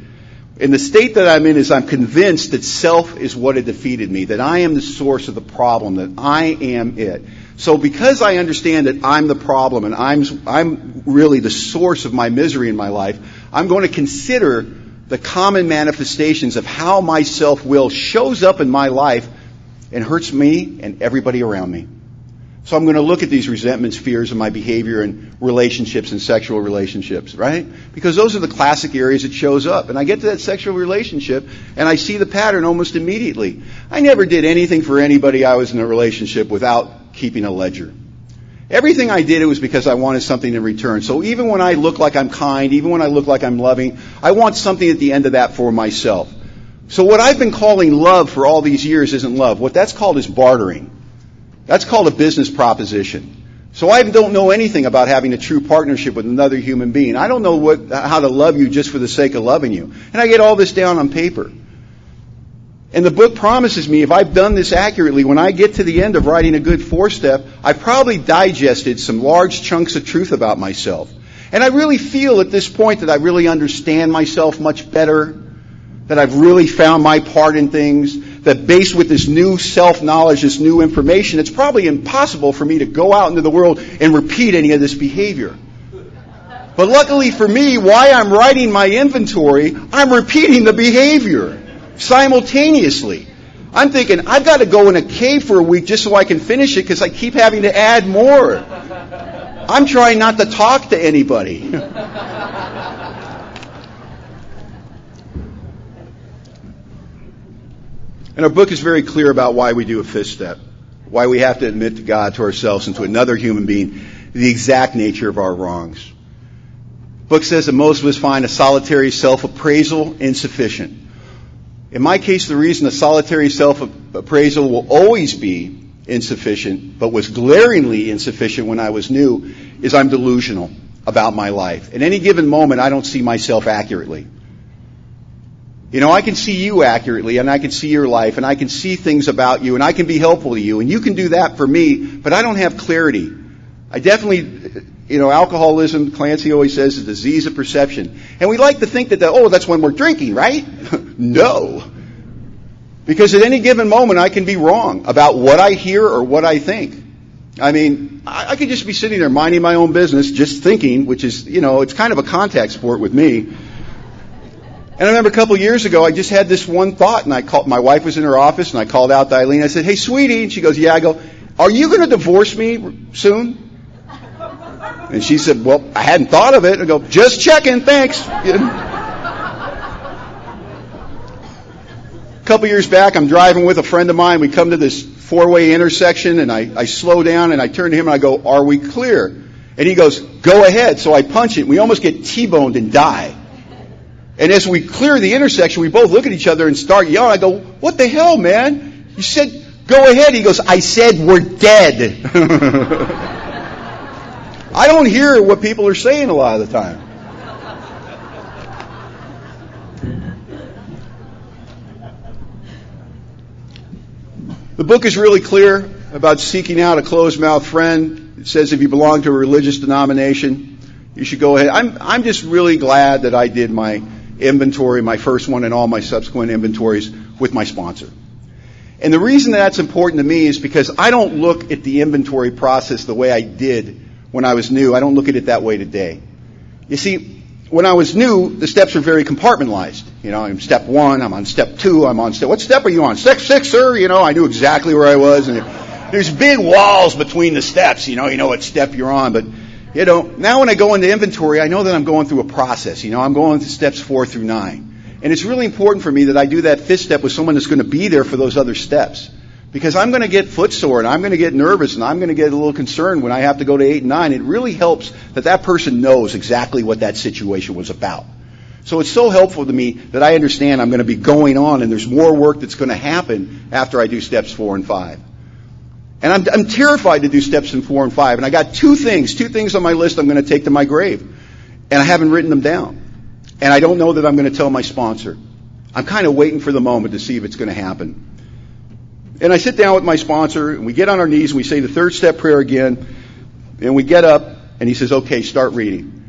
And the state that I'm in is I'm convinced that self is what had defeated me, that I am the source of the problem, that I am it. So because I understand that I'm the problem and I'm really the source of my misery in my life, I'm going to consider the common manifestations of how my self-will shows up in my life and hurts me and everybody around me. So I'm going to look at these resentments, fears, and my behavior and relationships and sexual relationships, right? Because those are the classic areas it shows up. And I get to that sexual relationship and I see the pattern almost immediately. I never did anything for anybody I was in a relationship without keeping a ledger. Everything I did, it was because I wanted something in return. So even when I look like I'm kind, even when I look like I'm loving, I want something at the end of that for myself. So what I've been calling love for all these years isn't love. What that's called is bartering. That's called a business proposition. So I don't know anything about having a true partnership with another human being. I don't know how to love you just for the sake of loving you. And I get all this down on paper. And the book promises me if I've done this accurately, when I get to the end of writing a good 4-step, I've probably digested some large chunks of truth about myself. And I really feel at this point that I really understand myself much better. that I've really found my part in things, that based with this new self-knowledge, this new information, it's probably impossible for me to go out into the world and repeat any of this behavior. But luckily for me, while I'm writing my inventory, I'm repeating the behavior simultaneously. I'm thinking, I've got to go in a cave for a week just so I can finish it because I keep having to add more. I'm trying not to talk to anybody. And our book is very clear about why we do a fifth step, why we have to admit to God, to ourselves, and to another human being the exact nature of our wrongs. The book says that most of us find a solitary self-appraisal insufficient. In my case, the reason a solitary self-appraisal will always be insufficient, but was glaringly insufficient when I was new, is I'm delusional about my life. At any given moment, I don't see myself accurately. You know, I can see you accurately, and I can see your life, and I can see things about you, and I can be helpful to you, and you can do that for me, but I don't have clarity. I definitely, alcoholism, Clancy always says, is a disease of perception. And we like to think that, that's when we're drinking, right? No. Because at any given moment, I can be wrong about what I hear or what I think. I mean, I could just be sitting there minding my own business, just thinking, which is, it's kind of a contact sport with me. And I remember a couple of years ago, I just had this one thought, and my wife was in her office, and I called out to Eileen. I said, "Hey, sweetie," and she goes, "Yeah." I go, "Are you going to divorce me soon?" And she said, "Well, I hadn't thought of it." I go, "Just checking, thanks." A couple years back, I'm driving with a friend of mine. We come to this four-way intersection, and I slow down, and I turn to him, and I go, "Are we clear?" And he goes, "Go ahead." So I punch it. We almost get T-boned and die. And as we clear the intersection, we both look at each other and start yelling. I go, "What the hell, man? You said go ahead." He goes, "I said we're dead." I don't hear what people are saying a lot of the time. The book is really clear about seeking out a closed-mouthed friend. It says if you belong to a religious denomination, you should go ahead. I'm just really glad that I did my inventory, my first one and all my subsequent inventories, with my sponsor. And the reason that's important to me is because I don't look at the inventory process the way I did when I was new. I don't look at it that way today. You see, when I was new, the steps were very compartmentalized. I'm step 1, I'm on step 2, I'm on step... What step are you on? Step 6, sir? I knew exactly where I was. And there's big walls between the steps. You know what step you're on. But, now when I go into inventory, I know that I'm going through a process. I'm going to steps 4 through 9. And it's really important for me that I do that fifth step with someone that's going to be there for those other steps. Because I'm going to get footsore, and I'm going to get nervous, and I'm going to get a little concerned when I have to go to 8 and 9. It really helps that person knows exactly what that situation was about. So it's so helpful to me that I understand I'm going to be going on, and there's more work that's going to happen after I do steps 4 and 5. And I'm terrified to do steps in 4 and 5. And I got two things on my list I'm going to take to my grave. And I haven't written them down. And I don't know that I'm going to tell my sponsor. I'm kind of waiting for the moment to see if it's going to happen. And I sit down with my sponsor, and we get on our knees, and we say the third step prayer again. And we get up, and he says, "Okay, start reading."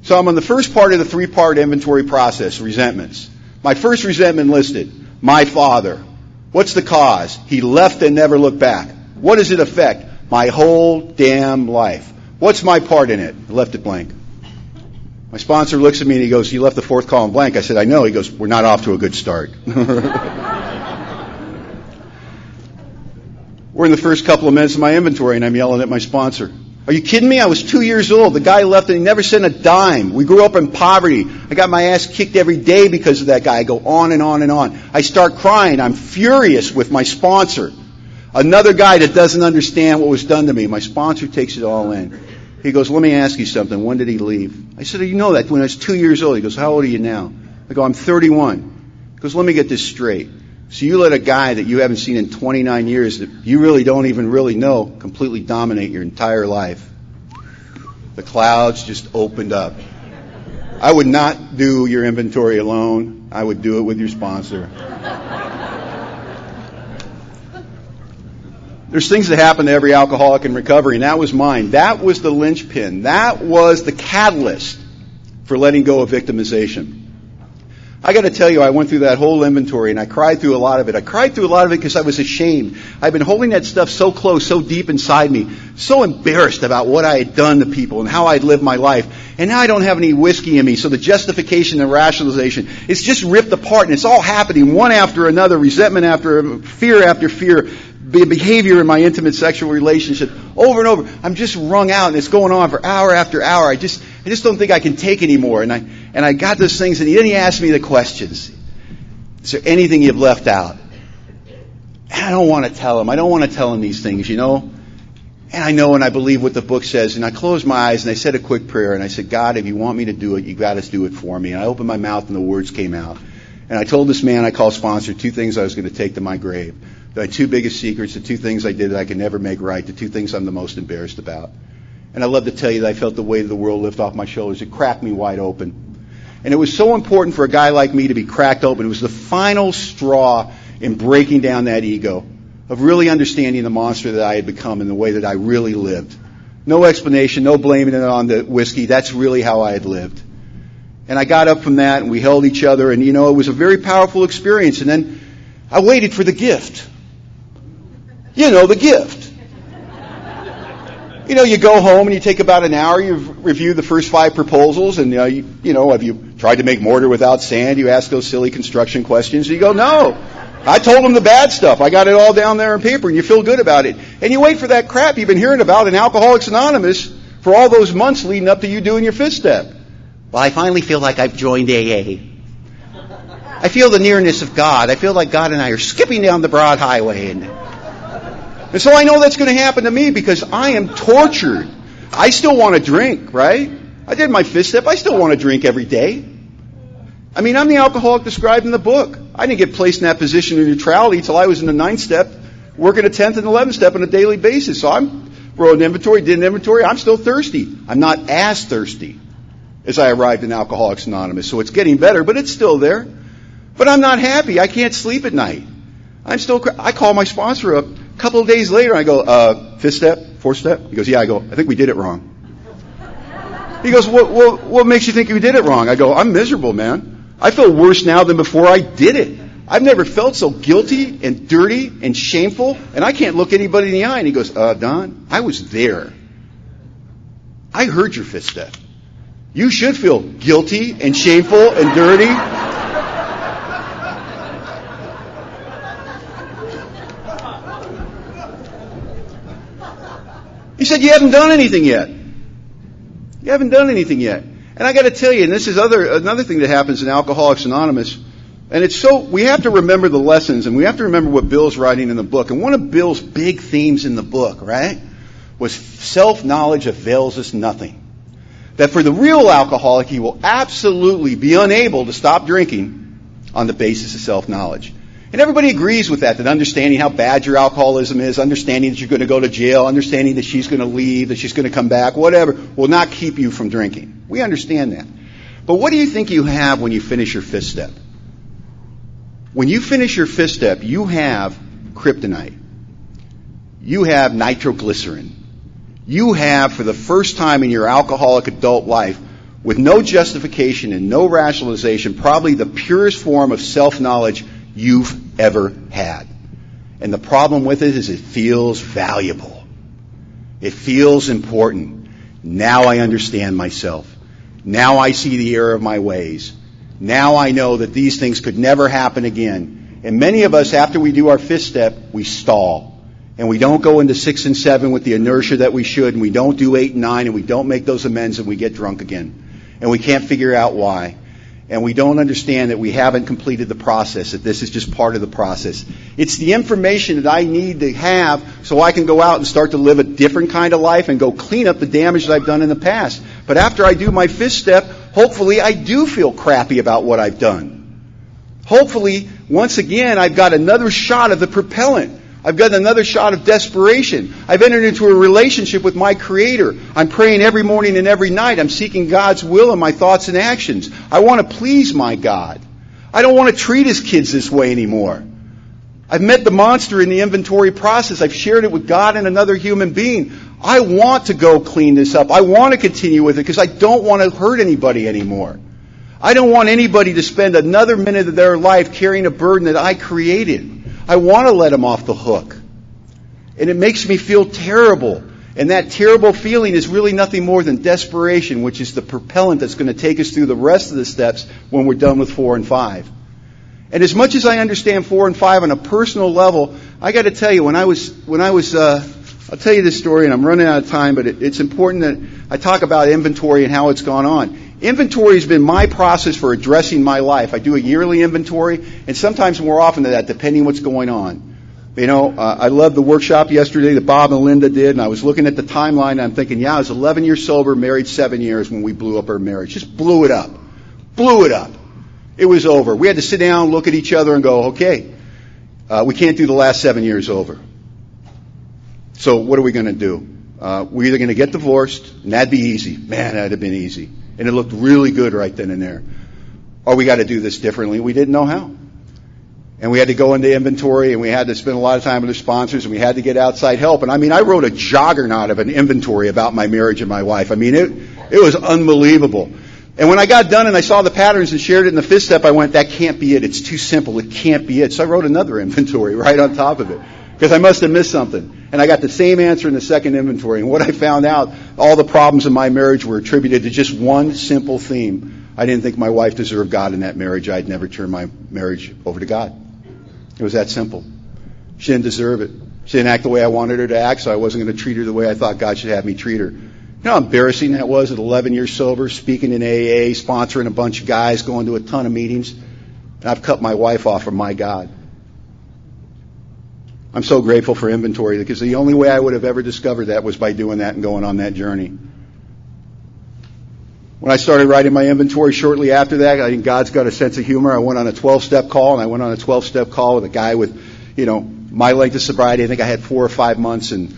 So I'm on the first part of the 3-part inventory process, resentments. My first resentment listed, my father. What's the cause? He left and never looked back. What does it affect? My whole damn life. What's my part in it? I left it blank. My sponsor looks at me and he goes, "You left the 4th column blank." I said, "I know." He goes, "We're not off to a good start." We're in the first couple of minutes of my inventory and I'm yelling at my sponsor. "Are you kidding me? I was 2 years old. The guy left and he never sent a dime. We grew up in poverty. I got my ass kicked every day because of that guy." I go on and on and on. I start crying. I'm furious with my sponsor. Another guy that doesn't understand what was done to me. My sponsor takes it all in. He goes, "Let me ask you something. When did he leave?" I said, "You know that when I was 2 years old." He goes, "How old are you now?" I go, "I'm 31. He goes, "Let me get this straight. So you let a guy that you haven't seen in 29 years that you really don't even really know completely dominate your entire life." The clouds just opened up. I would not do your inventory alone. I would do it with your sponsor. There's things that happen to every alcoholic in recovery, and that was mine. That was the linchpin. That was the catalyst for letting go of victimization. I got to tell you, I went through that whole inventory, and I cried through a lot of it. I cried through a lot of it because I was ashamed. I've been holding that stuff so close, so deep inside me, so embarrassed about what I had done to people and how I'd lived my life. And now I don't have any whiskey in me, so the justification and rationalization, it's just ripped apart, and it's all happening one after another, resentment after fear, behavior in my intimate sexual relationship, over and over. I'm just wrung out, and it's going on for hour after hour. I just don't think I can take anymore. And I got those things, and then he asked me the questions. Is there anything you've left out? And I don't want to tell him. I don't want to tell him these things, you know. And I know and I believe what the book says. And I closed my eyes and I said a quick prayer. And I said, God, if you want me to do it, you got to do it for me. And I opened my mouth and the words came out. And I told this man I call sponsor 2 things I was going to take to my grave. My 2 biggest secrets, the 2 things I did that I could never make right, the 2 things I'm the most embarrassed about. And I love to tell you that I felt the weight of the world lift off my shoulders. It cracked me wide open. And it was so important for a guy like me to be cracked open. It was the final straw in breaking down that ego, of really understanding the monster that I had become and the way that I really lived. No explanation, no blaming it on the whiskey. That's really how I had lived. And I got up from that, and we held each other, and, you know, it was a very powerful experience. And then I waited for the gift. You know, the gift. You know, you go home and you take about an hour, you review the first 5 proposals, and, you know, have you tried to make mortar without sand? You ask those silly construction questions, and you go, no. I told them the bad stuff. I got it all down there on paper, and you feel good about it. And you wait for that crap you've been hearing about in Alcoholics Anonymous for all those months leading up to you doing your 5th step. Well, I finally feel like I've joined AA. I feel the nearness of God. I feel like God and I are skipping down the broad highway. And so I know that's going to happen to me because I am tortured. I still want to drink, right? I did my 5th step. I still want to drink every day. I mean, I'm the alcoholic described in the book. I didn't get placed in that position of neutrality until I was in the 9th step, working a 10th and 11th step on a daily basis. So I'm wrote an inventory, did an inventory. I'm still thirsty. I'm not as thirsty as I arrived in Alcoholics Anonymous. So it's getting better, but it's still there. But I'm not happy. I can't sleep at night. I call my sponsor up a couple of days later. I go, 5th step, 4th step? He goes, yeah. I go, I think we did it wrong. He goes, what makes you think you did it wrong? I go, I'm miserable, man. I feel worse now than before I did it. I've never felt so guilty and dirty and shameful, and I can't look anybody in the eye. And he goes, Don, I was there. I heard your 5th step. You should feel guilty and shameful and dirty. He said, you haven't done anything yet. You haven't done anything yet. And I got to tell you, and this is another thing that happens in Alcoholics Anonymous, and it's so, we have to remember the lessons, and we have to remember what Bill's writing in the book. And one of Bill's big themes in the book, right, was self-knowledge avails us nothing. That for the real alcoholic, he will absolutely be unable to stop drinking on the basis of self-knowledge. And everybody agrees with that understanding how bad your alcoholism is, understanding that you're going to go to jail, understanding that she's going to leave, that she's going to come back, whatever, will not keep you from drinking. We understand that. But what do you think you have when you finish your 5th step? When you finish your 5th step, you have kryptonite. You have nitroglycerin. You have, for the first time in your alcoholic adult life, with no justification and no rationalization, probably the purest form of self-knowledge you've ever had. And the problem with it is it feels valuable. It feels important. Now I understand myself. Now I see the error of my ways. Now I know that these things could never happen again. And many of us, after we do our 5th step, we stall. And we don't go into 6 and 7 with the inertia that we should, and we don't do 8 and 9, and we don't make those amends, and we get drunk again. And we can't figure out why. And we don't understand that we haven't completed the process, that this is just part of the process. It's the information that I need to have so I can go out and start to live a different kind of life and go clean up the damage that I've done in the past. But after I do my 5th step, hopefully I do feel crappy about what I've done. Hopefully, once again, I've got another shot of the propellant. I've got another shot of desperation. I've entered into a relationship with my Creator. I'm praying every morning and every night. I'm seeking God's will in my thoughts and actions. I want to please my God. I don't want to treat His kids this way anymore. I've met the monster in the inventory process. I've shared it with God and another human being. I want to go clean this up. I want to continue with it because I don't want to hurt anybody anymore. I don't want anybody to spend another minute of their life carrying a burden that I created. I want to let them off the hook. And it makes me feel terrible. And that terrible feeling is really nothing more than desperation, which is the propellant that's going to take us through the rest of the steps when we're done with 4 and 5. And as much as I understand 4 and 5 on a personal level, I got to tell you, I'll tell you this story, and I'm running out of time, but it's important that I talk about inventory and how it's gone on. Inventory has been my process for addressing my life. I do a yearly inventory, and sometimes more often than that, depending what's going on. I love the workshop yesterday that Bob and Linda did, and I was looking at the timeline, and I'm thinking, I was 11 years sober, married 7 years when we blew up our marriage. Just blew it up. Blew it up. It was over. We had to sit down, look at each other, and go, okay, we can't do the last 7 years over. So what are we going to do? We're either going to get divorced, and that'd be easy. Man, that'd have been easy. And it looked really good right then and there. Or we got to do this differently. We didn't know how. And we had to go into inventory, and we had to spend a lot of time with our sponsors, and we had to get outside help. And I wrote a juggernaut of an inventory about my marriage and my wife. It was unbelievable. And when I got done and I saw the patterns and shared it in the 5th step, I went, that can't be it. It's too simple. It can't be it. So I wrote another inventory right on top of it, because I must have missed something. And I got the same answer in the 2nd inventory. And what I found out, all the problems in my marriage were attributed to just one simple theme. I didn't think my wife deserved God in that marriage. I'd never turn my marriage over to God. It was that simple. She didn't deserve it. She didn't act the way I wanted her to act, so I wasn't going to treat her the way I thought God should have me treat her. You know how embarrassing that was at 11 years sober, speaking in AA, sponsoring a bunch of guys, going to a ton of meetings. And I've cut my wife off from my God. I'm so grateful for inventory, because the only way I would have ever discovered that was by doing that and going on that journey. When I started writing my inventory shortly after that, I think God's got a sense of humor. I went on a 12-step call, and I went on a 12-step call with a guy with, my length of sobriety. I think I had 4 or 5 months, and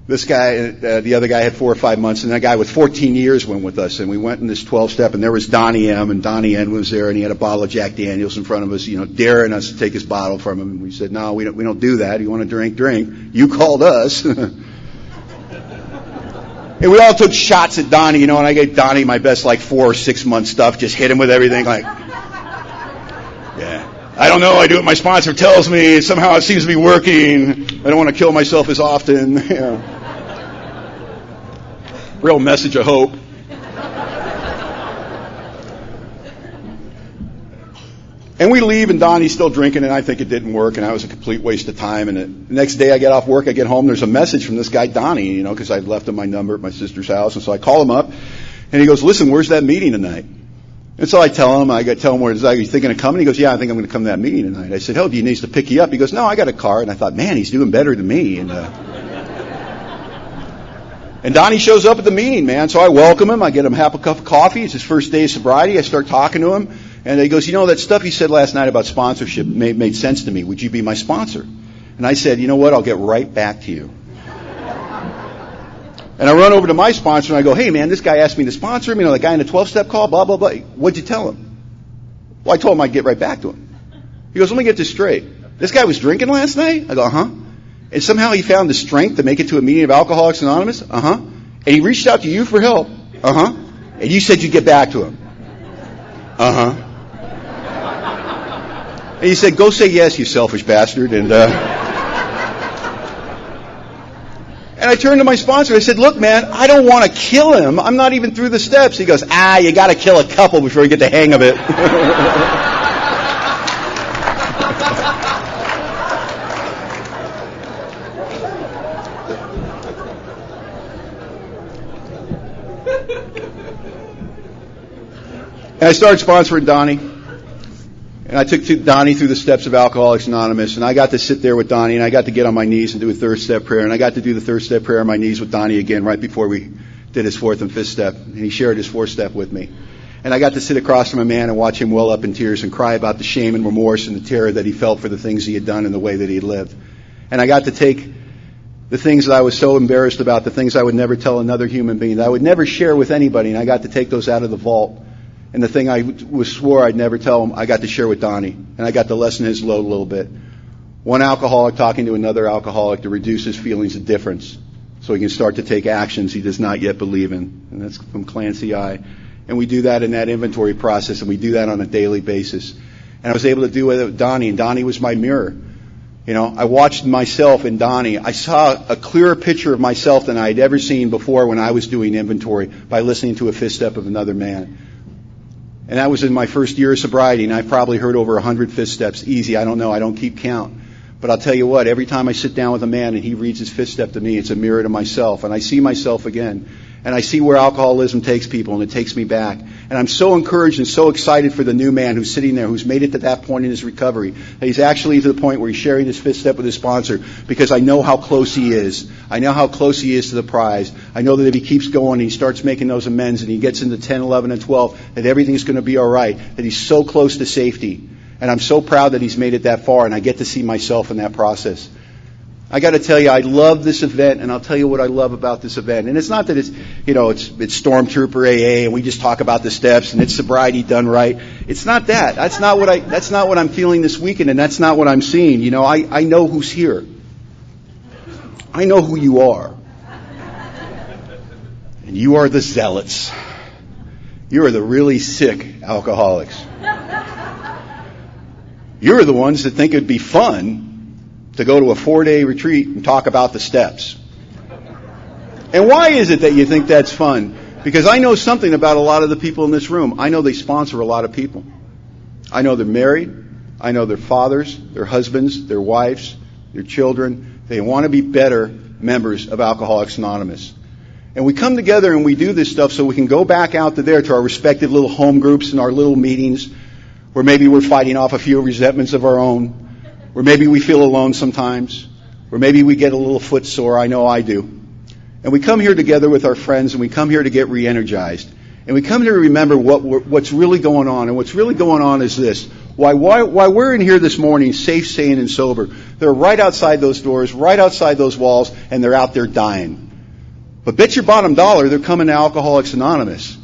this guy, the other guy had 4 or 5 months, and that guy with 14 years went with us, and we went in this 12-step, and there was Donnie M., and Donnie N. was there, and he had a bottle of Jack Daniels in front of us, daring us to take his bottle from him. And we said, no, we don't do that. You want to drink. You called us. And we all took shots at Donnie, and I gave Donnie my best 4 or 6 month stuff, just hit him with everything, I don't know, I do what my sponsor tells me, somehow it seems to be working, I don't want to kill myself as often, Real message of hope. And we leave, and Donnie's still drinking, and I think it didn't work, and I was a complete waste of time. And the next day I get off work, I get home, there's a message from this guy, Donnie, because I'd left him my number at my sister's house. And so I call him up, and he goes, listen, where's that meeting tonight? And so I tell him where it's like, are you thinking of coming? He goes, yeah, I think I'm going to come to that meeting tonight. I said, do you need to pick you up? He goes, no, I got a car. And I thought, man, he's doing better than me. And Donnie shows up at the meeting, man. So I welcome him. I get him half a cup of coffee. It's his first day of sobriety. I start talking to him. And he goes, that stuff you said last night about sponsorship made sense to me. Would you be my sponsor? And I said, you know what? I'll get right back to you. And I run over to my sponsor and I go, hey, man, this guy asked me to sponsor him. The guy in the 12-step call, blah, blah, blah. What'd you tell him? Well, I told him I'd get right back to him. He goes, let me get this straight. This guy was drinking last night? I go, uh-huh. And somehow he found the strength to make it to a meeting of Alcoholics Anonymous? Uh-huh. And he reached out to you for help? Uh-huh. And you said you'd get back to him? Uh-huh. And he said, go say yes, you selfish bastard. And I turned to my sponsor. I said, look, man, I don't want to kill him. I'm not even through the steps. He goes, you got to kill a couple before you get the hang of it. And I started sponsoring Donnie. And I took Donnie through the steps of Alcoholics Anonymous, and I got to sit there with Donnie, and I got to get on my knees and do a 3rd step prayer, and I got to do the 3rd step prayer on my knees with Donnie again right before we did his 4th and 5th step, and he shared his 4th step with me. And I got to sit across from a man and watch him well up in tears and cry about the shame and remorse and the terror that he felt for the things he had done and the way that he had lived. And I got to take the things that I was so embarrassed about, the things I would never tell another human being, that I would never share with anybody, and I got to take those out of the vault. And the thing I swore I'd never tell him, I got to share with Donnie. And I got to lessen his load a little bit. One alcoholic talking to another alcoholic to reduce his feelings of difference so he can start to take actions he does not yet believe in. And that's from Clancy I. And we do that in that inventory process, and we do that on a daily basis. And I was able to do it with Donnie, and Donnie was my mirror. I watched myself in Donnie. I saw a clearer picture of myself than I had ever seen before when I was doing inventory by listening to a fifth step of another man. And that was in my first year of sobriety, and I probably heard over 100 fifth steps. Easy, I don't know, I don't keep count. But I'll tell you what, every time I sit down with a man and he reads his fifth step to me, it's a mirror to myself, and I see myself again. And I see where alcoholism takes people, and it takes me back. And I'm so encouraged and so excited for the new man who's sitting there, who's made it to that point in his recovery, that he's actually to the point where he's sharing his fifth step with his sponsor, because I know how close he is. I know how close he is to the prize. I know that if he keeps going and he starts making those amends and he gets into 10, 11, and 12, that everything's going to be all right, that he's so close to safety. And I'm so proud that he's made it that far, and I get to see myself in that process. I got to tell you, I love this event, and I'll tell you what I love about this event. And it's not that it's Stormtrooper AA, and we just talk about the steps, and it's sobriety done right. It's not that. That's not what I'm feeling this weekend, and that's not what I'm seeing. I know who's here. I know who you are. And you are the zealots. You are the really sick alcoholics. You're the ones that think it'd be fun to go to a 4-day retreat and talk about the steps. And why is it that you think that's fun? Because I know something about a lot of the people in this room. I know they sponsor a lot of people. I know they're married. I know their fathers, their husbands, their wives, their children. They want to be better members of Alcoholics Anonymous. And we come together and we do this stuff so we can go back out to our respective little home groups and our little meetings, where maybe we're fighting off a few resentments of our own, where maybe we feel alone sometimes, where maybe we get a little foot sore. I know I do. And we come here together with our friends, and we come here to get re-energized. And we come here to remember what's really going on. And what's really going on is this. Why we're in here this morning, safe, sane, and sober, they're right outside those doors, right outside those walls, and they're out there dying. But bet your bottom dollar they're coming to Alcoholics Anonymous.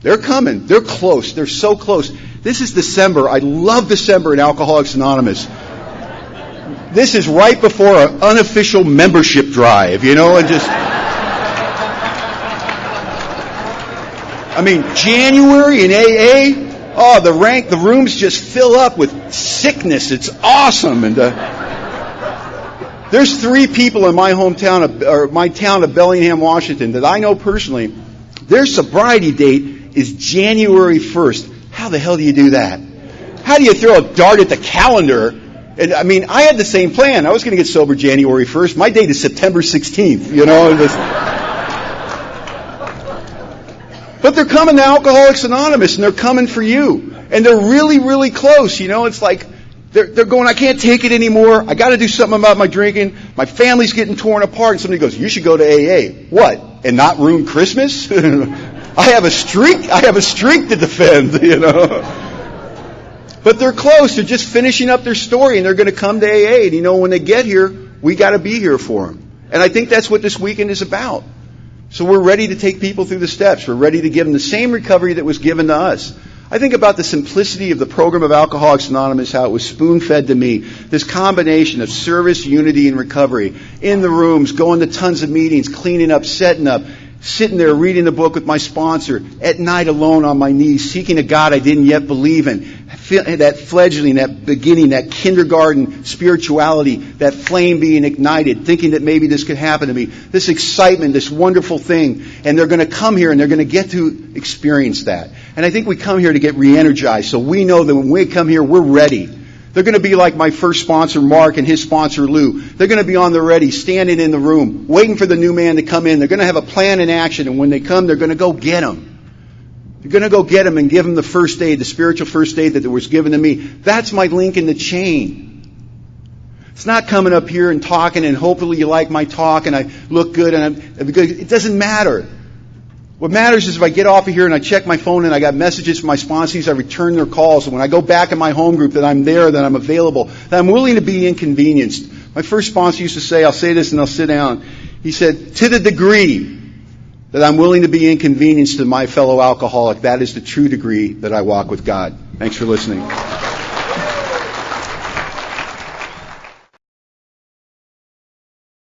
They're coming. They're close. They're so close. This is December. I love December in Alcoholics Anonymous. This is right before an unofficial membership drive, and just... January in AA, the rooms just fill up with sickness. It's awesome. And there's 3 people in my hometown, my town of Bellingham, Washington, that I know personally. Their sobriety date is January 1st. How the hell do you do that? How do you throw a dart at the calendar? And I had the same plan. I was going to get sober January 1st. My date is September 16th, But they're coming to Alcoholics Anonymous, and they're coming for you. And they're really, really close. It's like they're going, I can't take it anymore. I got to do something about my drinking. My family's getting torn apart. And somebody goes, you should go to AA. What? And not ruin Christmas? I have a streak to defend, But they're close. They're just finishing up their story, and they're going to come to AA. And when they get here, we got to be here for them. And I think that's what this weekend is about. So we're ready to take people through the steps. We're ready to give them the same recovery that was given to us. I think about the simplicity of the program of Alcoholics Anonymous, how it was spoon-fed to me. This combination of service, unity, and recovery. In the rooms, going to tons of meetings, cleaning up, setting up, sitting there reading the book with my sponsor, at night alone on my knees, seeking a God I didn't yet believe in. That fledgling, that beginning, that kindergarten spirituality, that flame being ignited, thinking that maybe this could happen to me. This excitement, this wonderful thing. And they're going to come here and they're going to get to experience that. And I think we come here to get re-energized, so we know that when we come here, we're ready. They're going to be like my first sponsor, Mark, and his sponsor, Lou. They're going to be on the ready, standing in the room, waiting for the new man to come in. They're going to have a plan in action, and when they come, they're going to go get him. They're going to go get him and give him the first aid, the spiritual first aid that was given to me. That's my link in the chain. It's not coming up here and talking, and hopefully you like my talk, and I look good, and I'm good. It doesn't matter. What matters is if I get off of here and I check my phone and I got messages from my sponsees, I return their calls. And when I go back in my home group, that I'm there, that I'm available, that I'm willing to be inconvenienced. My first sponsor used to say, I'll say this and I'll sit down. He said, to the degree that I'm willing to be inconvenienced to my fellow alcoholic, that is the true degree that I walk with God. Thanks for listening.